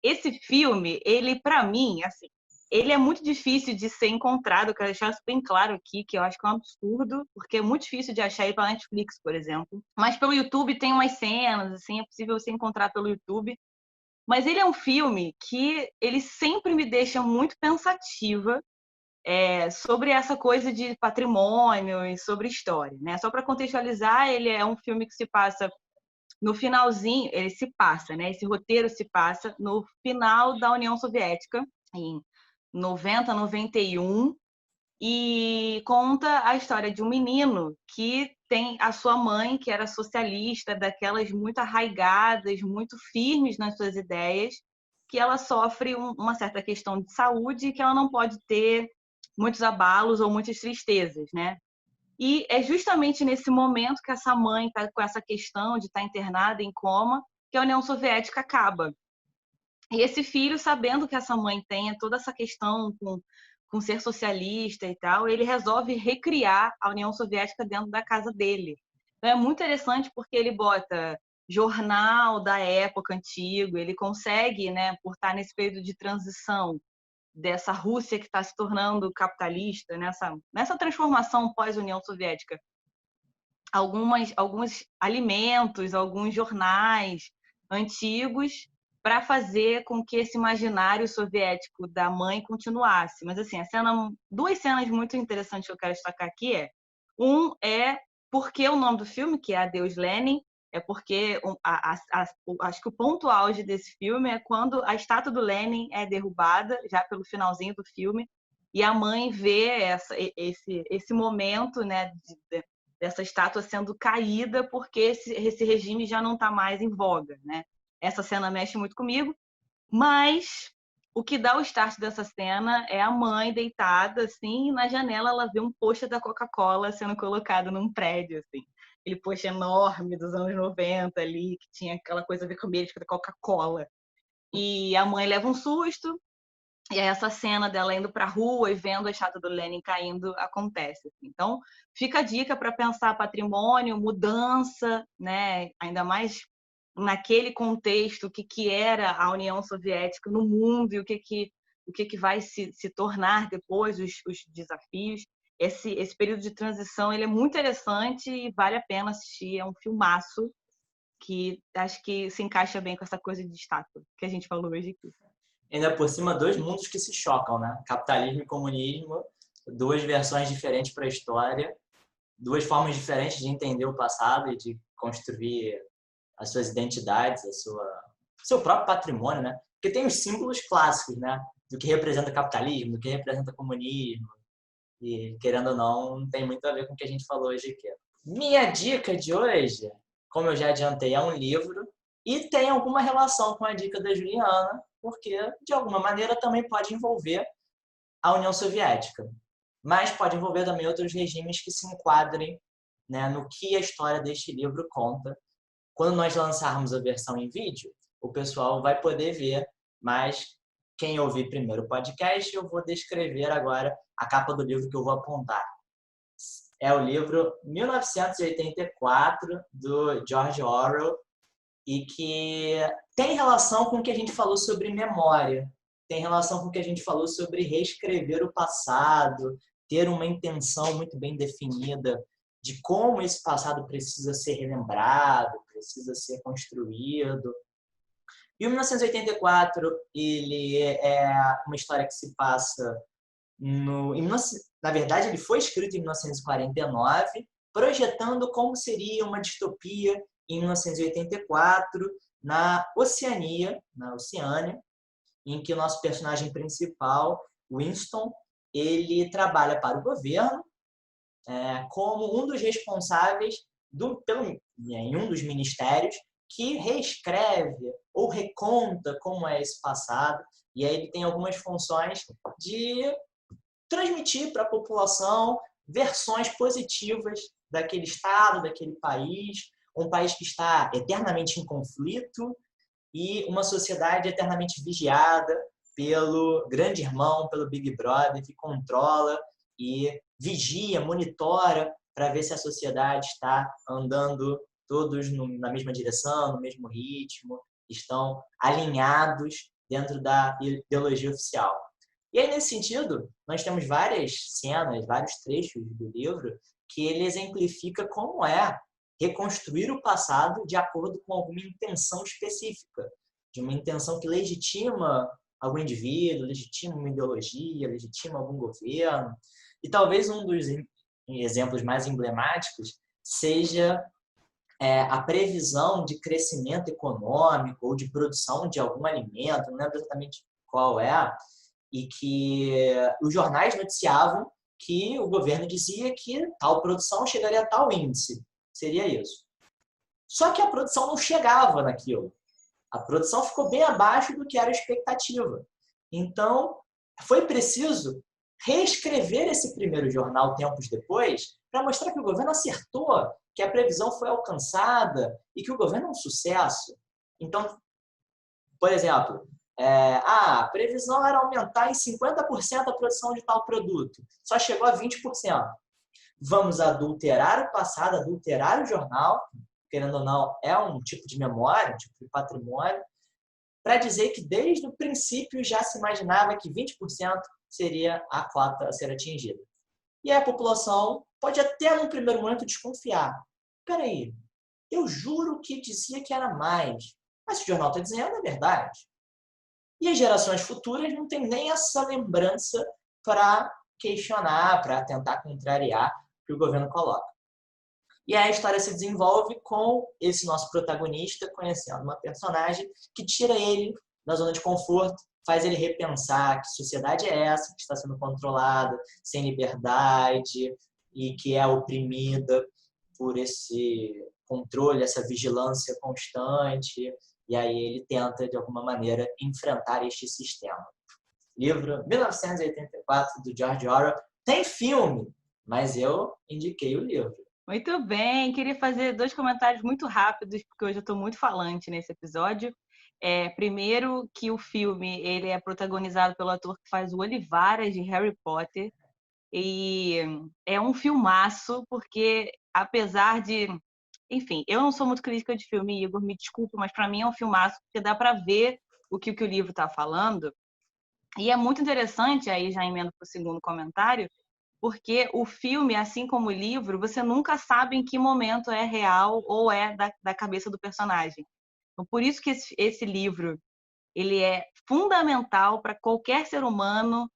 S2: Esse filme, ele, para mim, assim, ele é muito difícil de ser encontrado, eu quero deixar isso bem claro aqui, que eu acho que é um absurdo, porque é muito difícil de achar ele pela Netflix, por exemplo. Mas pelo YouTube tem umas cenas, assim, é possível você encontrar pelo YouTube. Mas ele é um filme que ele sempre me deixa muito pensativa sobre essa coisa de patrimônio e sobre história, né? Só para contextualizar, ele é um filme que se passa no finalzinho, ele se passa, né? Esse roteiro se passa no final da União Soviética, em 90, 91, e conta a história de um menino que tem a sua mãe, que era socialista, daquelas muito arraigadas, muito firmes nas suas ideias, que ela sofre uma certa questão de saúde e que ela não pode ter muitos abalos ou muitas tristezas, né? E é justamente nesse momento que essa mãe está com essa questão de estar internada em coma, que a União Soviética acaba. E esse filho, sabendo que essa mãe tem toda essa questão com ser socialista e tal, ele resolve recriar a União Soviética dentro da casa dele. Então é muito interessante porque ele bota jornal da época antigo, ele consegue, né, por estar nesse período de transição dessa Rússia que está se tornando capitalista, nessa transformação pós-União Soviética, alguns alimentos, alguns jornais antigos para fazer com que esse imaginário soviético da mãe continuasse. Mas assim, duas cenas muito interessantes que eu quero destacar aqui é porque o nome do filme, que é Adeus Lenin, é porque acho que o ponto auge desse filme é quando a estátua do Lenin é derrubada, já pelo finalzinho do filme, e a mãe vê esse momento, né, dessa estátua sendo caída porque esse regime já não está mais em voga, né? essa cena mexe muito comigo, mas o que dá o start dessa cena é a mãe deitada, assim, e na janela ela vê um pôster da Coca-Cola sendo colocado num prédio, assim. Aquele pôster enorme dos anos 90 ali, que tinha aquela coisa vermelha da Coca-Cola. E a mãe leva um susto, e aí essa cena dela indo para a rua e vendo a estátua do Lenin caindo acontece. Assim. Então, fica a dica para pensar patrimônio, mudança, né? Ainda mais naquele contexto, o que era a União Soviética no mundo e o que vai se tornar depois, os desafios. Esse período de transição ele é muito interessante e vale a pena assistir. É um filmaço que acho que se encaixa bem com essa coisa de estátua que a gente falou hoje aqui.
S1: Ainda por cima, dois mundos que se chocam, né? Capitalismo e comunismo, duas versões diferentes para a história, duas formas diferentes de entender o passado e de construir as suas identidades, seu próprio patrimônio, né? Porque tem os símbolos clássicos, né? Do que representa capitalismo, do que representa comunismo. E, querendo ou não tem muito a ver com o que a gente falou hoje aqui. Minha dica de hoje, como eu já adiantei, é um livro e tem alguma relação com a dica da Juliana, porque, de alguma maneira, também pode envolver a União Soviética. Mas pode envolver também outros regimes que se enquadrem, né, no que a história deste livro conta. Quando nós lançarmos a versão em vídeo, o pessoal vai poder ver, mas quem ouvir primeiro o podcast, eu vou descrever agora a capa do livro que eu vou apontar. É o livro 1984, do George Orwell, e que tem relação com o que a gente falou sobre memória, tem relação com o que a gente falou sobre reescrever o passado, ter uma intenção muito bem definida de como esse passado precisa ser relembrado, precisa ser construído. E o 1984, ele é uma história que se passa na verdade, ele foi escrito em 1949, projetando como seria uma distopia em 1984 na Oceania, em que o nosso personagem principal, Winston, ele trabalha para o governo como um dos responsáveis em um dos ministérios que reescreve ou reconta como é esse passado. E aí ele tem algumas funções de transmitir para a população versões positivas daquele estado, daquele país, um país que está eternamente em conflito e uma sociedade eternamente vigiada pelo grande irmão, pelo Big Brother, que controla e vigia, monitora para ver se a sociedade está andando todos na mesma direção, no mesmo ritmo, estão alinhados dentro da ideologia oficial. E aí, nesse sentido, nós temos várias cenas, vários trechos do livro que ele exemplifica como é reconstruir o passado de acordo com alguma intenção específica, de uma intenção que legitima algum indivíduo, legitima uma ideologia, legitima algum governo. E talvez um dos exemplos mais emblemáticos seja a previsão de crescimento econômico ou de produção de algum alimento, não lembro exatamente qual é, e que os jornais noticiavam que o governo dizia que tal produção chegaria a tal índice. Seria isso. Só que a produção não chegava naquilo. A produção ficou bem abaixo do que era a expectativa. Então, foi preciso reescrever esse primeiro jornal tempos depois para mostrar que o governo acertou, que a previsão foi alcançada e que o governo é um sucesso. Então, por exemplo, a previsão era aumentar em 50% a produção de tal produto. Só chegou a 20%. Vamos adulterar o passado, adulterar o jornal, querendo ou não, é um tipo de memória, um tipo de patrimônio, para dizer que desde o princípio já se imaginava que 20% seria a cota a ser atingida. E a população pode até, num primeiro momento, desconfiar. Espera aí, eu juro que dizia que era mais. Mas se o jornal está dizendo, é verdade. E as gerações futuras não têm nem essa lembrança para questionar, para tentar contrariar o que o governo coloca. E aí a história se desenvolve com esse nosso protagonista conhecendo uma personagem que tira ele da zona de conforto, faz ele repensar que sociedade é essa que está sendo controlada, sem liberdade e que é oprimida por esse controle, essa vigilância constante e aí ele tenta, de alguma maneira, enfrentar este sistema. Livro 1984, do George Orwell. Tem filme, mas eu indiquei o livro.
S2: Muito bem, queria fazer 2 comentários muito rápidos, porque hoje eu estou muito falante nesse episódio. Primeiro, que o filme ele é protagonizado pelo ator que faz o Olivaras de Harry Potter, e é um filmaço, porque apesar de... Enfim, eu não sou muito crítica de filme, Igor, me desculpa, mas para mim é um filmaço, porque dá para ver o que o livro está falando. E é muito interessante, aí já emendo para o segundo comentário, porque o filme, assim como o livro, você nunca sabe em que momento é real ou é da cabeça do personagem. Então, por isso que esse livro ele é fundamental para qualquer ser humano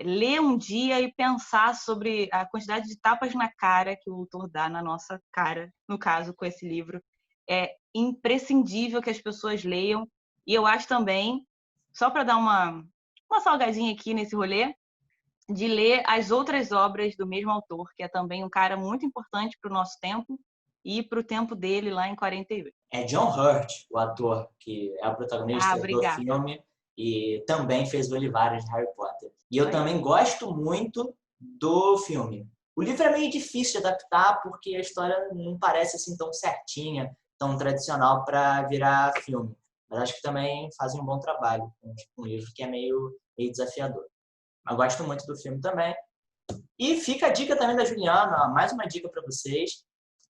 S2: ler um dia e pensar sobre a quantidade de tapas na cara que o autor dá na nossa cara, no caso, com esse livro. É imprescindível que as pessoas leiam. E eu acho também, só para dar uma salgadinha aqui nesse rolê, de ler as outras obras do mesmo autor, que é também um cara muito importante para o nosso tempo e para o tempo dele lá em 48.
S1: É John Hurt, o ator que é o
S2: Ah,
S1: protagonista do
S2: obrigada.
S1: filme e também fez o Olivares de Harry Potter. E eu
S2: Aí.
S1: também gosto muito do filme. O livro é meio difícil de adaptar porque a história não parece assim tão certinha, tão tradicional para virar filme. Mas acho que também fazem um bom trabalho com um livro que é meio desafiador. Eu gosto muito do filme também. E fica a dica também da Juliana, mais uma dica para vocês.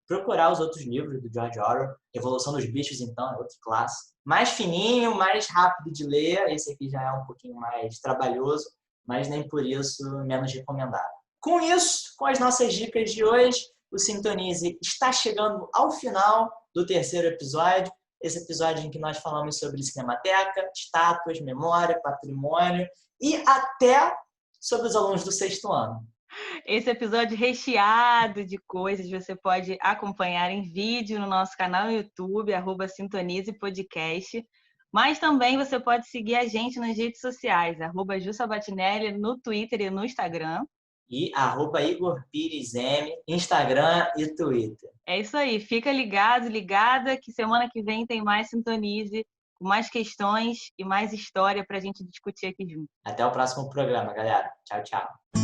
S1: Procurar os outros livros do George Orwell. Evolução dos Bichos, então, é outro clássico. Mais fininho, mais rápido de ler. Esse aqui já é um pouquinho mais trabalhoso, mas nem por isso menos recomendado. Com isso, com as nossas dicas de hoje, o Sintonize está chegando ao final do 3º episódio. Esse episódio em que nós falamos sobre cinemateca, estátuas, memória, patrimônio e até sobre os alunos do 6º ano.
S2: Esse episódio recheado de coisas você pode acompanhar em vídeo no nosso canal no YouTube, @sintonizepodcast. Mas também você pode seguir a gente nas redes sociais, @JussaBatinelli no Twitter e no Instagram.
S1: E @Igor Pires M, Instagram e Twitter.
S2: É isso aí, fica ligado, ligada, que semana que vem tem mais Sintonize, com mais questões e mais história para a gente discutir aqui junto.
S1: Até o próximo programa, galera. Tchau, tchau.